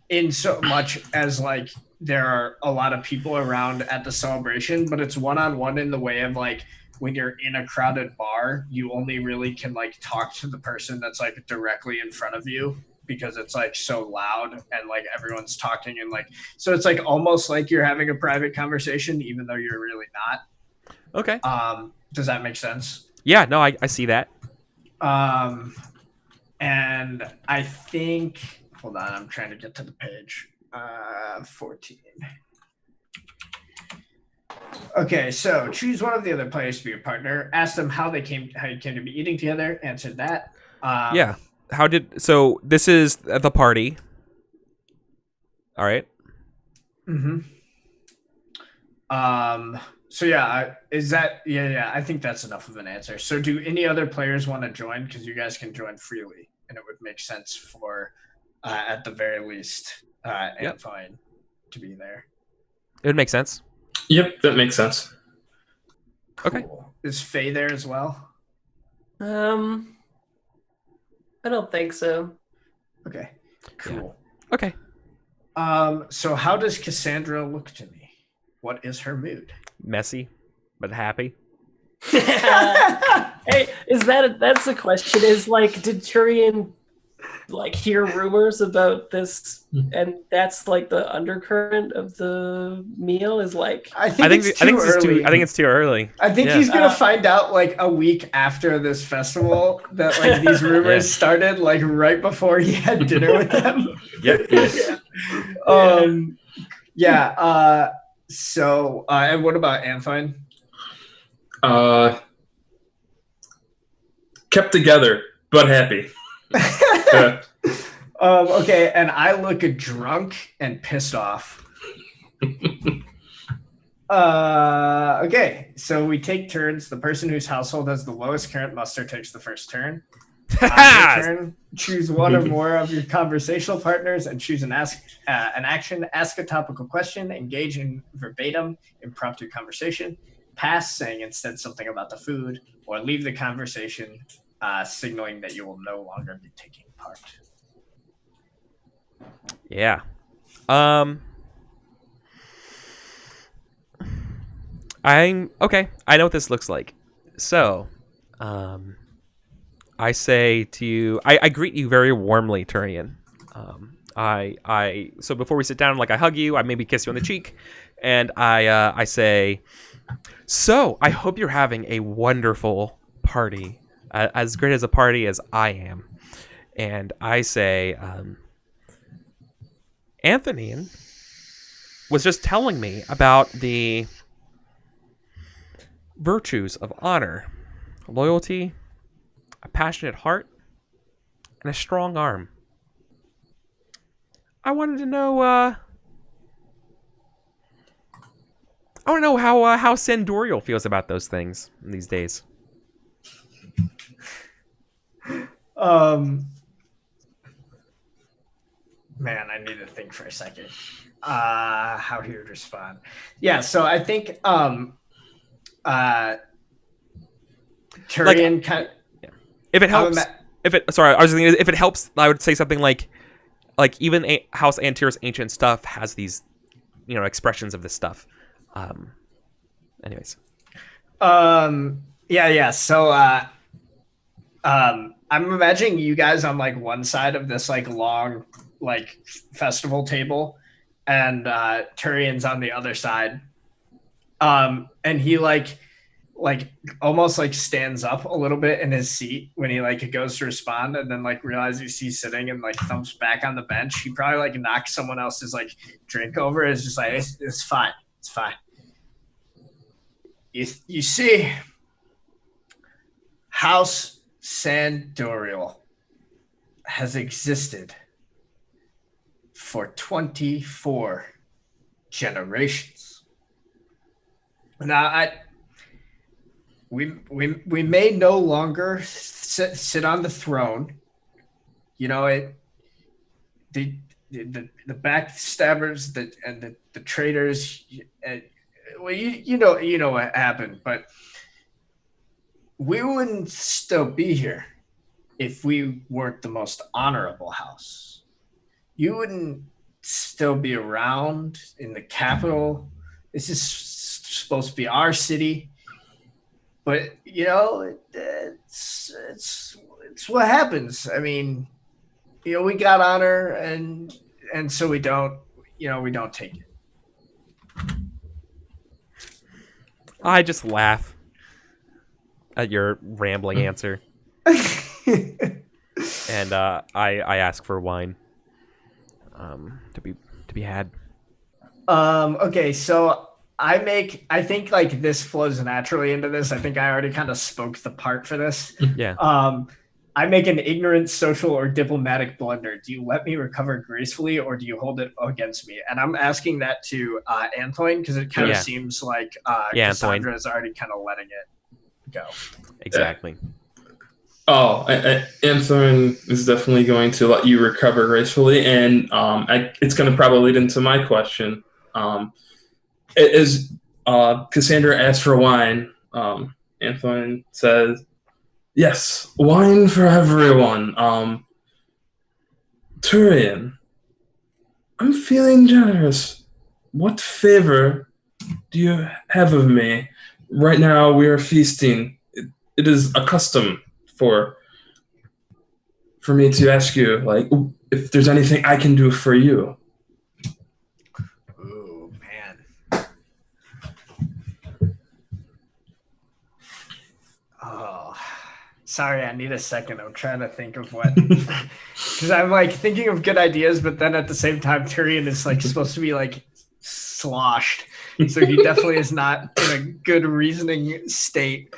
in so much as like there are a lot of people around at the celebration, but it's one-on-one in the way of like when you're in a crowded bar, you only really can like talk to the person that's like directly in front of you because it's like so loud and like everyone's talking and like so it's like almost like you're having a private conversation even though you're really not. Okay. Does that make sense? Yeah, no, I see that. And I think hold on, I'm trying to get to the page. 14. Okay, so choose one of the other players to be your partner. Ask them how you came to be eating together. Answer that. Yeah. So this is at the party. All right. Mm-hmm. So yeah, I think that's enough of an answer. So do any other players want to join? Because you guys can join freely, and it would make sense for, at the very least, Antoine to be there. It would make sense. Yep, that makes sense. Okay. Cool. Is Faye there as well? I don't think so. Okay. Cool. Okay. So how does Cassandra look to me? What is her mood? Messy, but happy. Hey, that's the question? Is like, did Turian like hear rumors about this, and that's like the undercurrent of the meal? Is like, I think it's too early. I think he's gonna find out like a week after this festival that like these rumors started, like right before he had dinner with them. Yep. So, and what about Antoine? Kept together, but happy. Okay, and I look drunk and pissed off. Okay, so we take turns. The person whose household has the lowest current muster takes the first turn. Your turn. Choose one or more of your conversational partners and choose an action. Ask a topical question. Engage in verbatim impromptu conversation. Pass, saying instead something about the food, or leave the conversation, signaling that you will no longer be taking part. Yeah. I'm okay. I know what this looks like. So, I say to you, I greet you very warmly, Turian. So before we sit down, like I hug you, I maybe kiss you on the cheek, and I say, so I hope you're having a wonderful party, as great as a party as I am. And I say, Anthony was just telling me about the virtues of honor, loyalty, a passionate heart, and a strong arm. I wanted to know, how Sandorial feels about those things these days. Man, I need to think for a second. How he would respond. Yeah, so I think Turian kind of, if it helps, if it helps, I would say something like even House Antyr's ancient stuff has these, expressions of this stuff. Anyways. Yeah. So, I'm imagining you guys on like one side of this like long like festival table, and Turian's on the other side. And he like almost like stands up a little bit in his seat when he like goes to respond, and then like realizes he's sitting and like thumps back on the bench. He probably like knocks someone else's like drink over. It's just like it's fine. You see, House Sandorial has existed for 24 generations. Now, we may no longer sit on the throne. the backstabbers and the traitors. Well, you know what happened, but we wouldn't still be here if we weren't the most honorable house. You wouldn't still be around in the capital. This is supposed to be our city, but it's what happens. I mean, we got honor, and so we don't take it. I just laugh at your rambling answer, and I ask for wine to be had. Okay, so I think like this flows naturally into this. I think I already kind of spoke the part for this. Yeah. I make an ignorant social or diplomatic blunder. Do you let me recover gracefully, or do you hold it against me? And I'm asking that to Antoine, because it kind of seems like Cassandra is already kind of letting it go. Exactly. Oh, Antoine is definitely going to let you recover gracefully, and it's going to probably lead into my question. As Cassandra asked for wine, Antoine says, "Yes, wine for everyone." Turian, I'm feeling generous. What favor do you have of me? Right now we are feasting. It is a custom for me to ask you, like, if there's anything I can do for you. Oh man. Oh, sorry, I need a second. I'm trying to think of what, because I'm like thinking of good ideas, but then at the same time, Tyrion is like supposed to be like sloshed, so he definitely is not in a good reasoning state.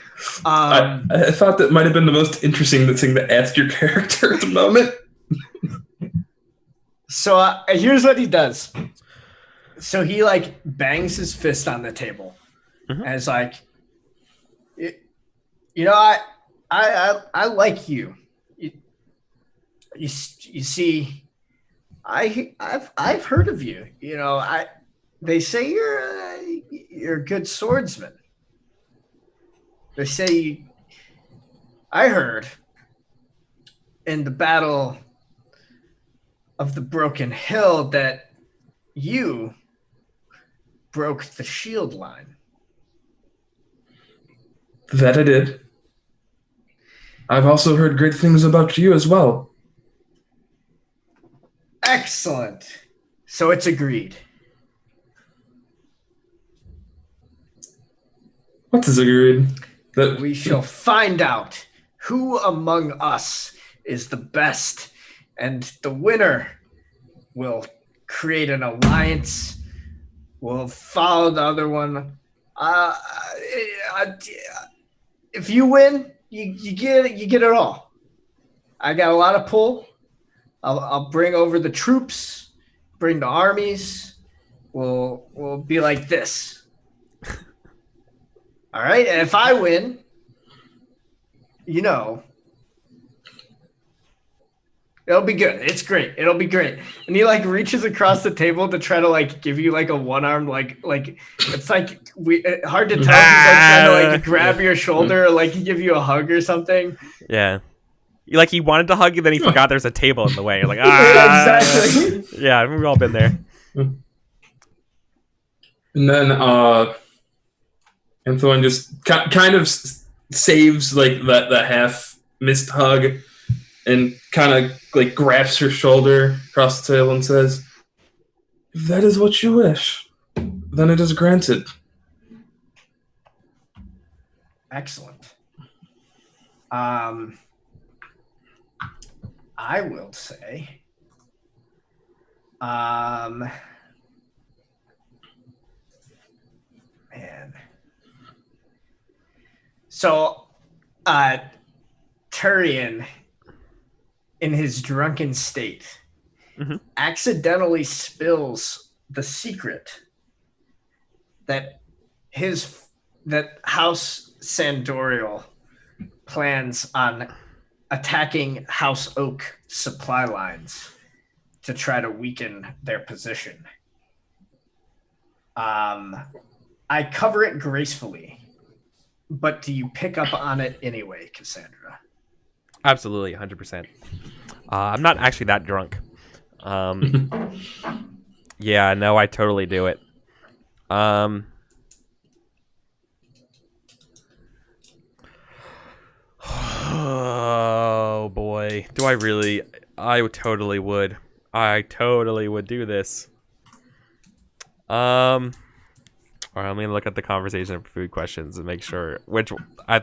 I thought that might have been the most interesting thing to ask your character at the moment. So here's what he does. So he like bangs his fist on the table, and it's like, I like you. You see, I've heard of you. They say you're a good swordsman. They say I heard in the battle of the Broken Hill that you broke the shield line. That I did. I've also heard great things about you as well. Excellent. So it's agreed. What is agreed? That we shall find out who among us is the best, and the winner will create an alliance. We'll follow the other one. If you win, you get it all. I got a lot of pull. I'll bring over the troops, bring the armies. We'll be like this. All right, and if I win, it'll be good. It's great. It'll be great. And he like reaches across the table to try to like give you like a one arm like it's like hard to tell. He's like trying to like grab your shoulder or like give you a hug or something. Yeah. Like he wanted to hug you, then he forgot there's a table in the way. You're like, Exactly. Yeah, we've all been there. And then Antoine just kind of saves like the half missed hug and kind of like grabs her shoulder across the table and says, "If that is what you wish, then it is granted." Excellent. I will say, man. So, Turian, in his drunken state, accidentally spills the secret that House Sandorial plans on attacking House Oak supply lines to try to weaken their position. I cover it gracefully, but do you pick up on it anyway, Cassandra? Absolutely, 100%. I'm not actually that drunk. Yeah, no, I totally do it. Oh boy, do I really? I totally would. I totally would do this. All right, let me look at the conversation for food questions and make sure which I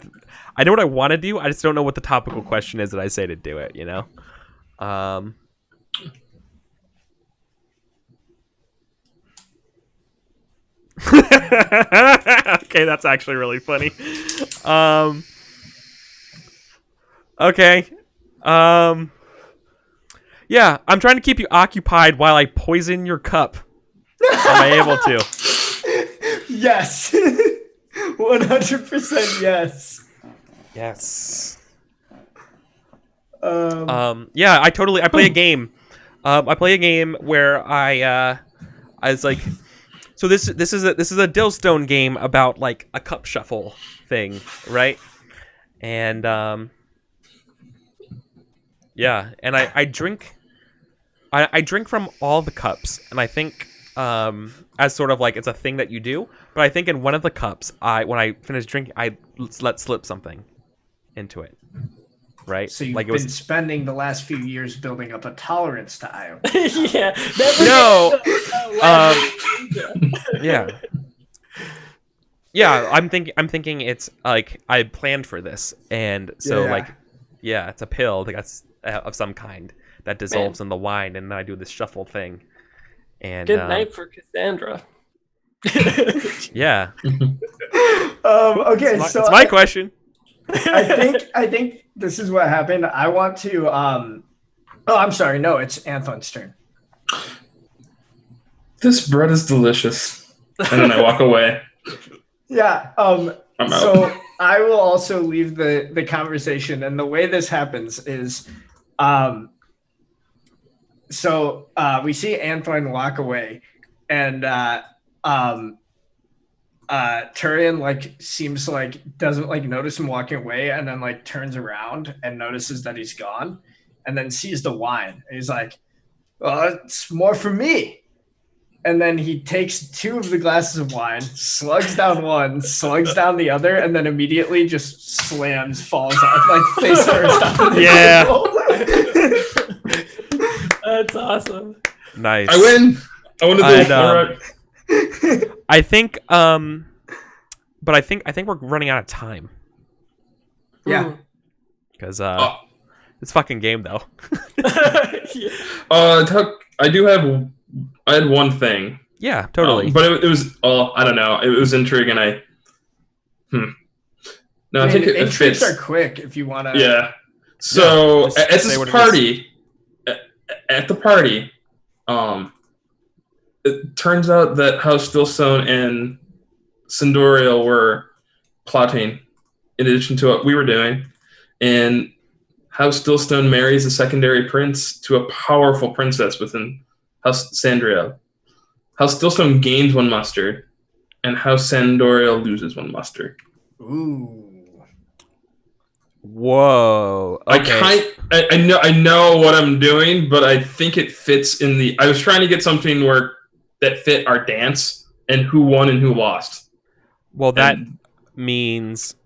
know what I want to do. I just don't know what the topical question is that I say to do it. You know. Okay, that's actually really funny. Okay. Yeah, I'm trying to keep you occupied while I poison your cup. Am I able to? Yes. 100% yes. Yes. Yeah, I play a game. I play a game where I was like, so this is a Dillstone game about like a cup shuffle thing, right? And yeah, and I drink from all the cups, and I think as sort of like it's a thing that you do, but I think in one of the cups, when I finish drinking, I let slip something into it. Right? So you've like been spending the last few years building up a tolerance to iron. Yeah. No. Yeah. Yeah, I'm thinking it's like I planned for this, and so it's a pill that's of some kind that dissolves in the wine, and then I do this shuffle thing. And good night for Cassandra. Yeah. Okay, it's so my question. I think this is what happened. I want to Oh, I'm sorry. No, it's Anthon's turn. This bread is delicious. And then I walk away. Yeah. I'm out. So I will also leave the conversation, and the way this happens is we see Anthon walk away, and Turian like seems like doesn't like notice him walking away, and then like turns around and notices that he's gone, and then sees the wine, and he's like, "Well, it's more for me." And then he takes 2 of the glasses of wine, slugs down one, slugs down the other, and then immediately just falls off like face first. Yeah. That's awesome. Nice. I win. I want to do all right. I think but I think we're running out of time. Yeah. Because it's fucking game though. Yeah. I had one thing. Yeah, totally. But it was I don't know. It was intriguing. No, I think it fits. Intrigues are quick if you want to. Yeah. So just at say this what it party, at the party, it turns out that House Stillstone and Sindorial were plotting in addition to what we were doing, and House Stillstone marries a secondary prince to a powerful princess within House Sandriel. House Stillstone gains 1 muster, and House Sandorial loses 1 muster. Ooh. Whoa. Okay. I know what I'm doing, but I think it fits in the. I was trying to get something that fit our dance and who won and who lost. Well, that means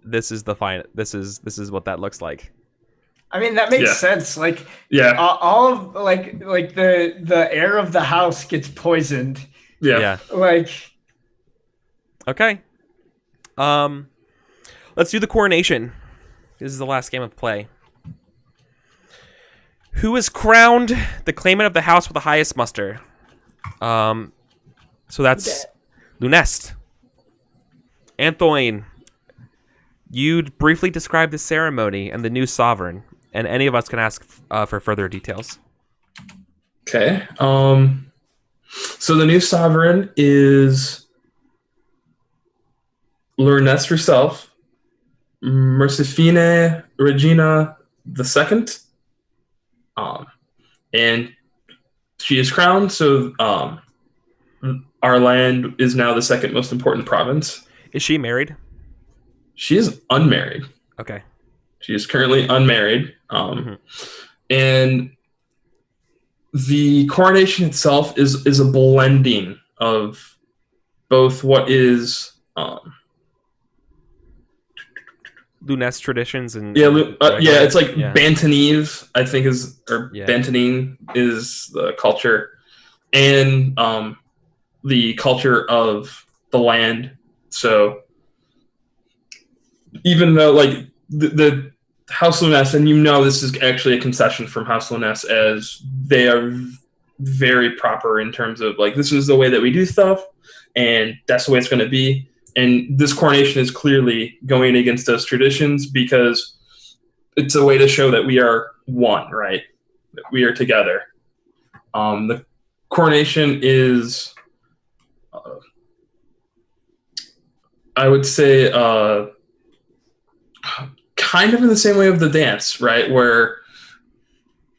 this is the final. This is what that looks like. I mean, that makes sense. Like, Yeah. all of like the air of the house gets poisoned. Yeah. Like, Okay. Let's do the coronation. This is the last game of play. Who is crowned the claimant of the house with the highest muster? So that's Lunest. Anthony, you'd briefly describe the ceremony and the new sovereign, and any of us can ask for further details. Okay. So the new sovereign is Lunest herself, Mercifine Regina II. And she is crowned. So our land is now the second most important province. Is she married? She is unmarried. Okay. She is currently unmarried. And the coronation itself is a blending of both what is Luness traditions and it's like yeah. Bantanese, I think Bantanine is the culture, and the culture of the land. So even though like the House Luness, and this is actually a concession from House Luness, as they are very proper in terms of like, this is the way that we do stuff, and that's the way it's going to be. And this coronation is clearly going against those traditions because it's a way to show that we are one, right? That we are together. The coronation is, I would say, kind of in the same way of the dance, right? Where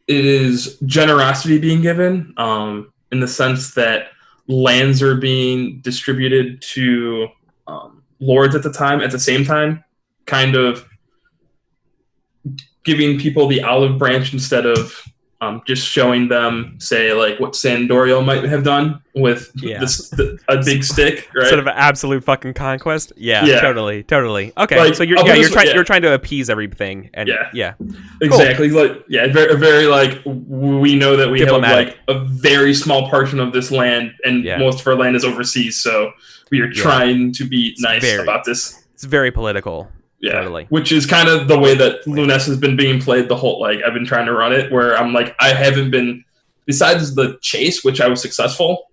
it is generosity being given, in the sense that lands are being distributed to lords at the same time, kind of giving people the olive branch instead of just showing them, say, like what Sandorio might have done with a big stick, right? Sort of an absolute fucking conquest. Yeah. Totally. Okay, like, so you're trying to appease everything, and exactly. Cool. Like very, very like, we know that we Diplomatic. have like a very small portion of this land, and most of our land is overseas, so we are trying to be nice about this. It's very political. Yeah, totally. Which is kind of the way that Luness has been being played the whole, like, I've been trying to run it, where I'm like, I haven't been, besides the chase, which I was successful,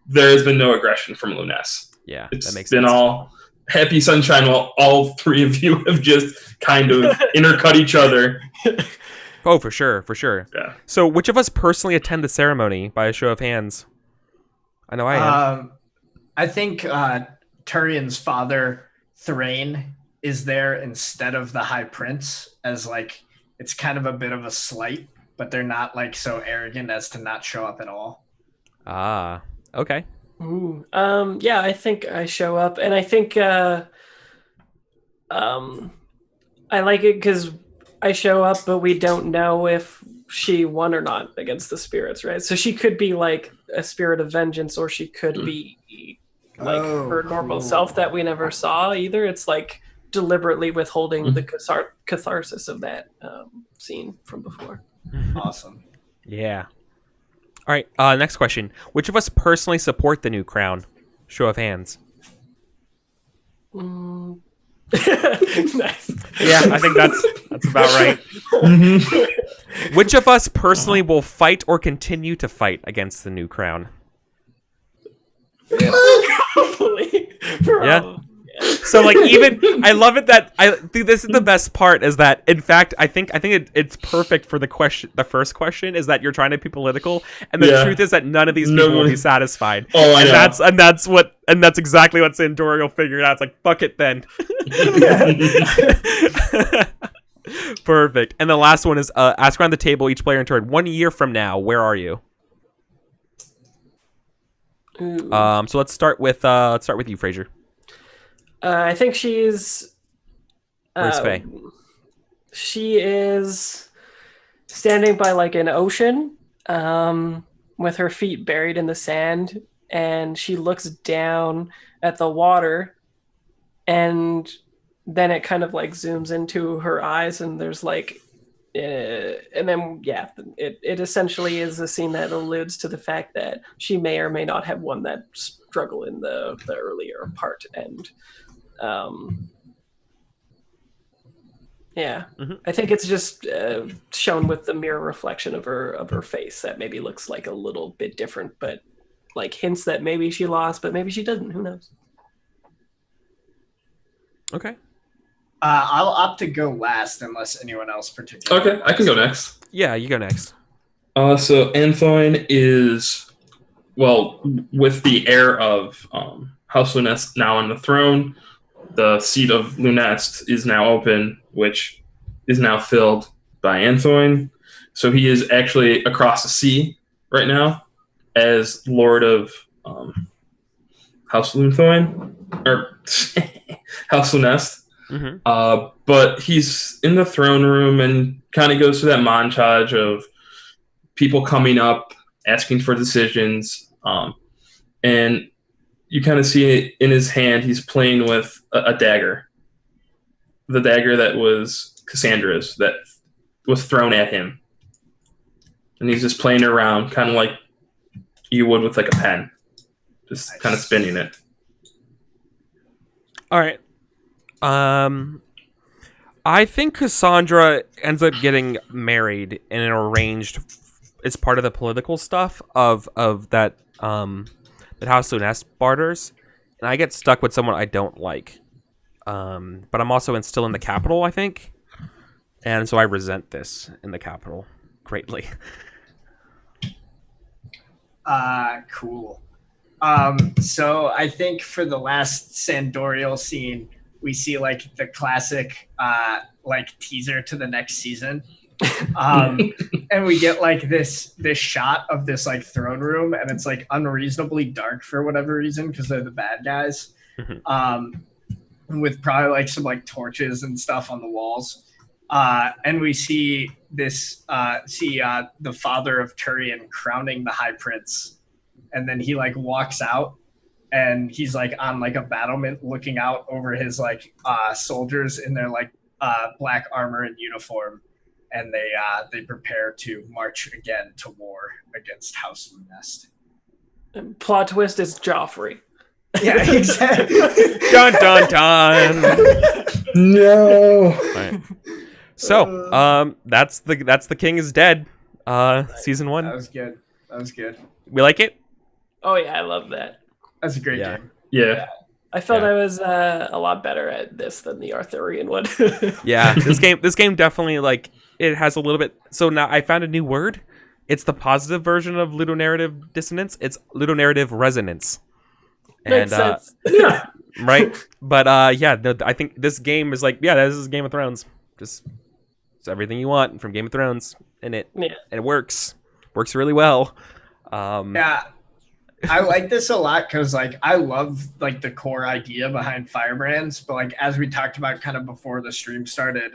there has been no aggression from Luness. Yeah, it's that makes been sense. all happy sunshine while all three of you have just kind of intercut each other. Oh, for sure. Yeah. So which of us personally attend the ceremony by a show of hands? I know I am. I think Turian's father, Thrain, is there instead of the High Prince, as like it's kind of a bit of a slight, but they're not like so arrogant as to not show up at all. Ah, okay. Ooh. Yeah, I think I show up, and I think I like it because I show up, but we don't know if she won or not against the spirits, right? So she could be like a spirit of vengeance, or she could be like her normal self that we never saw either. It's like deliberately withholding the catharsis of that scene from before. Awesome. Yeah. All right. Next question. Which of us personally support the new crown? Show of hands. Nice. Yeah, I think that's about right. Which of us personally will fight or continue to fight against the new crown? Yeah. So like, even I love it that I think this is the best part, is that in fact I think it's perfect for the question. The first question is that you're trying to be political, and the truth is that none of these people will be satisfied. Oh, I know. That's exactly what Sandorio figured out. It's like, fuck it then. Perfect. And the last one is ask around the table, each player in turn. 1 year from now, where are you? So let's start with you, Fraser. I think she's. Where's Faye? She is standing by like an ocean, with her feet buried in the sand, and she looks down at the water, and then it kind of like zooms into her eyes, and there's like, and then it essentially is a scene that alludes to the fact that she may or may not have won that struggle in the earlier part, and I think it's just shown with the mirror reflection of her face that maybe looks like a little bit different, but like hints that maybe she lost, but maybe she doesn't. Who knows? Okay. I'll opt to go last unless anyone else particularly. Okay, I can go next. Yeah, you go next. So Anthoin is, well, with the heir of House Lunest now on the throne, the seat of Lunest is now open, which is now filled by Anthoin. So he is actually across the sea right now as Lord of House Luthorn or House Lunest. Mm-hmm. But he's in the throne room and kind of goes through that montage of people coming up, asking for decisions. And you kind of see it in his hand. He's playing with a dagger. The dagger that was Cassandra's, that was thrown at him. And he's just playing around, kind of like you would with like a pen. Just kind of spinning it. All right. I think Cassandra ends up getting married in an arranged. It's part of the political stuff of that that House Lunest barters, and I get stuck with someone I don't like. But I'm also still in the capital, I think, and so I resent this in the capital greatly. Cool. So I think for the last Sandorial scene, we see like the classic like teaser to the next season. And we get like this shot of this like throne room, and it's like unreasonably dark for whatever reason because they're the bad guys. With probably like some like torches and stuff on the walls. And we see this the father of Turian crowning the high prince. And then he like walks out, and he's like on like a battlement looking out over his like soldiers in their like black armor and uniform, and they prepare to march again to war against House Lunest. And plot twist is Joffrey. Yeah, exactly. Dun dun dun. No. Right. So, that's the King is Dead. Season 1. That was good. We like it. Oh yeah, I love that. That's a great game. Yeah. I felt Yeah. I was a lot better at this than the Arthurian one. Yeah, this game definitely, like, it has a little bit. So now I found a new word. It's the positive version of ludonarrative dissonance. It's ludonarrative resonance. Makes sense. Yeah. Right? But I think this game is like, this is Game of Thrones. Just it's everything you want from Game of Thrones in it. Yeah. And it works. Works really well. Yeah. I like this a lot because like I love like the core idea behind Firebrands, but like as we talked about kind of before the stream started,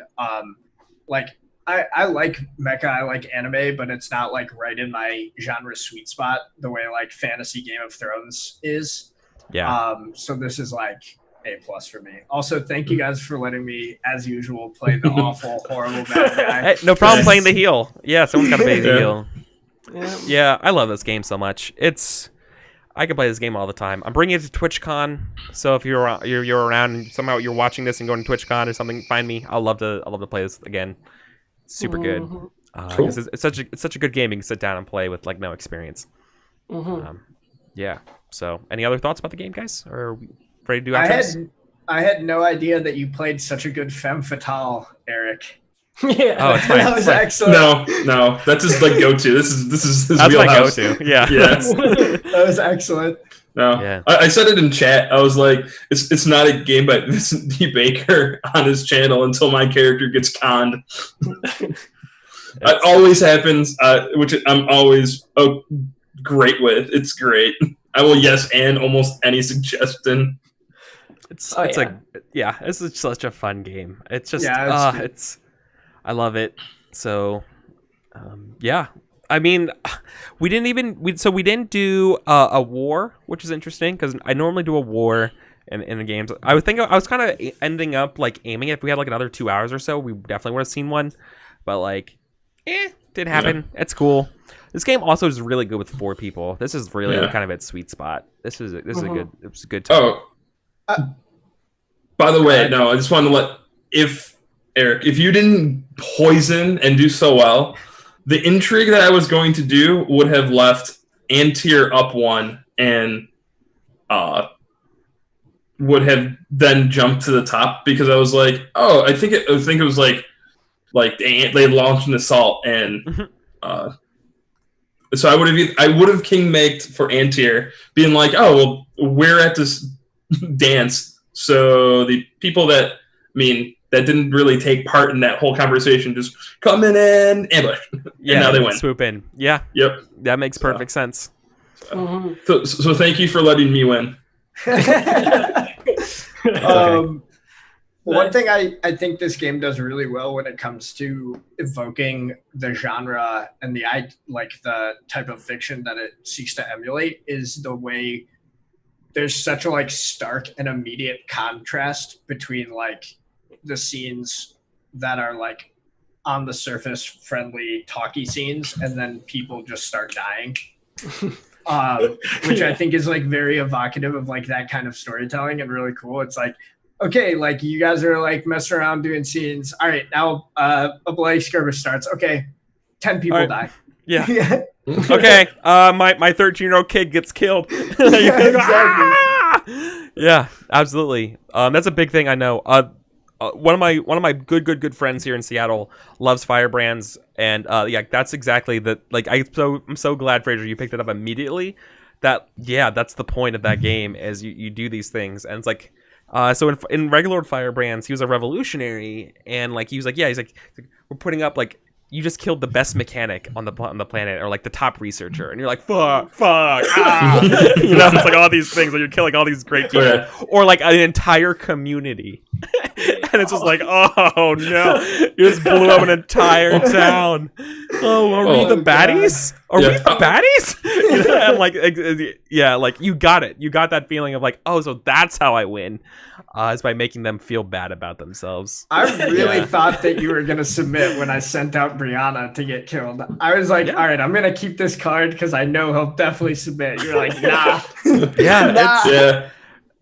like I like mecha, I like anime, but it's not like right in my genre sweet spot the way like fantasy Game of Thrones is. Yeah. So this is like A+ for me. Also, thank you guys for letting me, as usual, play the awful, horrible bad guy. Hey, no problem playing the heel. Yeah, someone's got to play the Yeah. heel. Yeah. Yeah, I love this game so much. I can play this game all the time. I'm bringing it to TwitchCon, so if you're around and somehow you're watching this and going to TwitchCon or something, find me. I'll love to play this again. It's super good. Mhm. Cool. 'Cause it's such a good game. You can sit down and play with like no experience. Mhm. Yeah. So, any other thoughts about the game, guys? Or are we ready to do outros? I had no idea that you played such a good femme fatale, Eric. Yeah. Oh, it's fine. That was excellent. No. That's his like go-to. This is his That's my wheelhouse. go-to. Yeah. Yeah. That was excellent. No. Yeah. I said it in chat. I was like, it's not a game by Vincent D. Baker on his channel until my character gets conned. It always happens, which I'm always great with. It's great. I will yes and almost any suggestion. It's yeah. This is such a fun game. It's just Yeah, it's I love it. So yeah. I mean, we didn't do a war, which is interesting because I normally do a war in the games. I was kind of ending up like aiming it. If we had like another 2 hours or so, we definitely would have seen one. But like, didn't happen. Yeah. It's cool. This game also is really good with 4 people. This is really kind of its sweet spot. This is a good time. Oh, by the way, no, I just wanted to Eric, if you didn't poison and do so well, the intrigue that I was going to do would have left Antir up 1 and would have then jumped to the top because I was like, oh, I think it was like they launched an assault and so I would have king maked for Antir being like, oh well, we're at this dance, so the people that that didn't really take part in that whole conversation, just coming in, ambush. Yeah, and now they win. Swoop in. Yeah, Yep. that makes perfect sense. So thank you for letting me win. One thing I think this game does really well when it comes to evoking the genre and the type of fiction that it seeks to emulate is the way there's such a like stark and immediate contrast between like the scenes that are like on the surface friendly talky scenes and then people just start dying. Which I think is like very evocative of like that kind of storytelling and really cool. It's like, okay, like you guys are like messing around doing scenes. All right, now a bloody skirmish starts. Okay, 10 people die. Yeah. Okay, my 13-year-old kid gets killed. Exactly. Yeah, absolutely. That's a big thing I know. One of my good friends here in Seattle loves Firebrands, and yeah, that's exactly the like. I'm so glad, Fraser, you picked it up immediately. That's the point of that game is you do these things, and it's like. So in regular Firebrands, he was a revolutionary, and like he's like we're putting up like you just killed the best mechanic on the planet, or like the top researcher, and you're like fuck, you know, it's like all these things, and you're killing all these great people, or like an entire community, and it's just like oh no, you just blew up an entire town. Oh, are we the baddies? Are we the baddies? You know, and like yeah, like you got it. You got that feeling of like oh, so that's how I win. Is by making them feel bad about themselves. I really thought that you were going to submit when I sent out Brianna to get killed. I was like, all right, I'm going to keep this card because I know he'll definitely submit. You're like, nah.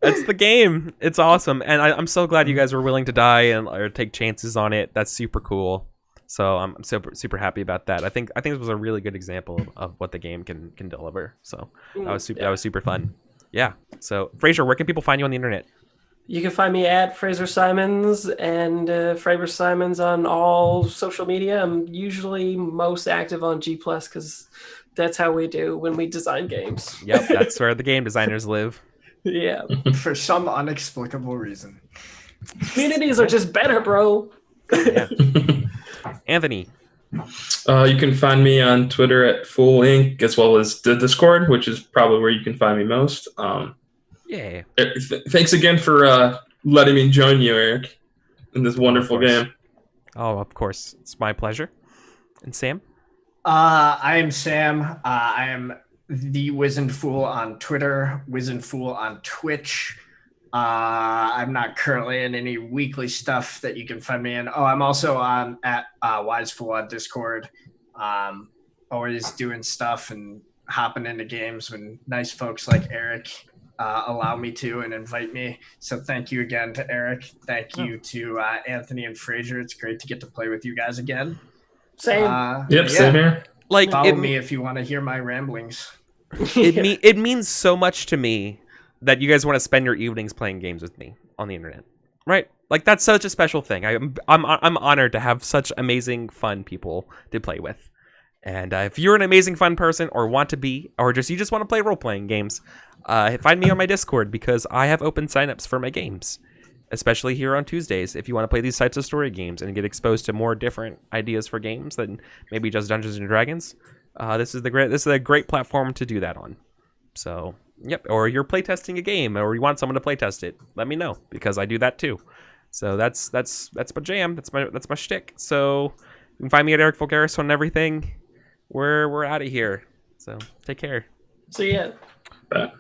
It's the game. It's awesome. And I'm so glad you guys were willing to die or take chances on it. That's super cool. So I'm super happy about that. I think this was a really good example of what the game can deliver. So that was super fun. Yeah. So Fraser, where can people find you on the internet? You can find me at Fraser Simons and Fraser Simons on all social media. I'm usually most active on G+ because that's how we do when we design games. Yep, that's where the game designers live. Yeah. For some inexplicable reason. Communities are just better, bro. Yeah. Anthony. You can find me on Twitter at Fool Inc. as well as the Discord, which is probably where you can find me most. Yeah. Thanks again for letting me join you, Eric, in this wonderful game. Oh, of course. It's my pleasure. And Sam? I am Sam. I am the Wizened Fool on Twitter, Wizened Fool on Twitch. I'm not currently in any weekly stuff that you can find me in. Oh, I'm also on at Wise Fool on Discord. Always doing stuff and hopping into games when nice folks like Eric allow me to and invite me. So thank you again to Eric. Thank you to Anthony and Fraser. It's great to get to play with you guys again. Same. Same here. Like Follow me if you want to hear my ramblings. It means so much to me that you guys want to spend your evenings playing games with me on the internet, right? Like that's such a special thing. I'm honored to have such amazing fun people to play with. And if you're an amazing fun person or want to be, or you just want to play role-playing games, find me on my Discord because I have open signups for my games, especially here on Tuesdays. If you want to play these types of story games and get exposed to more different ideas for games than maybe just Dungeons and Dragons, this is a great platform to do that on. So, yep. Or you're playtesting a game, or you want someone to playtest it, let me know because I do that too. So that's my jam. That's my shtick. So you can find me at Eric Vulgaris on everything. We're out of here. So take care. See ya. Bye.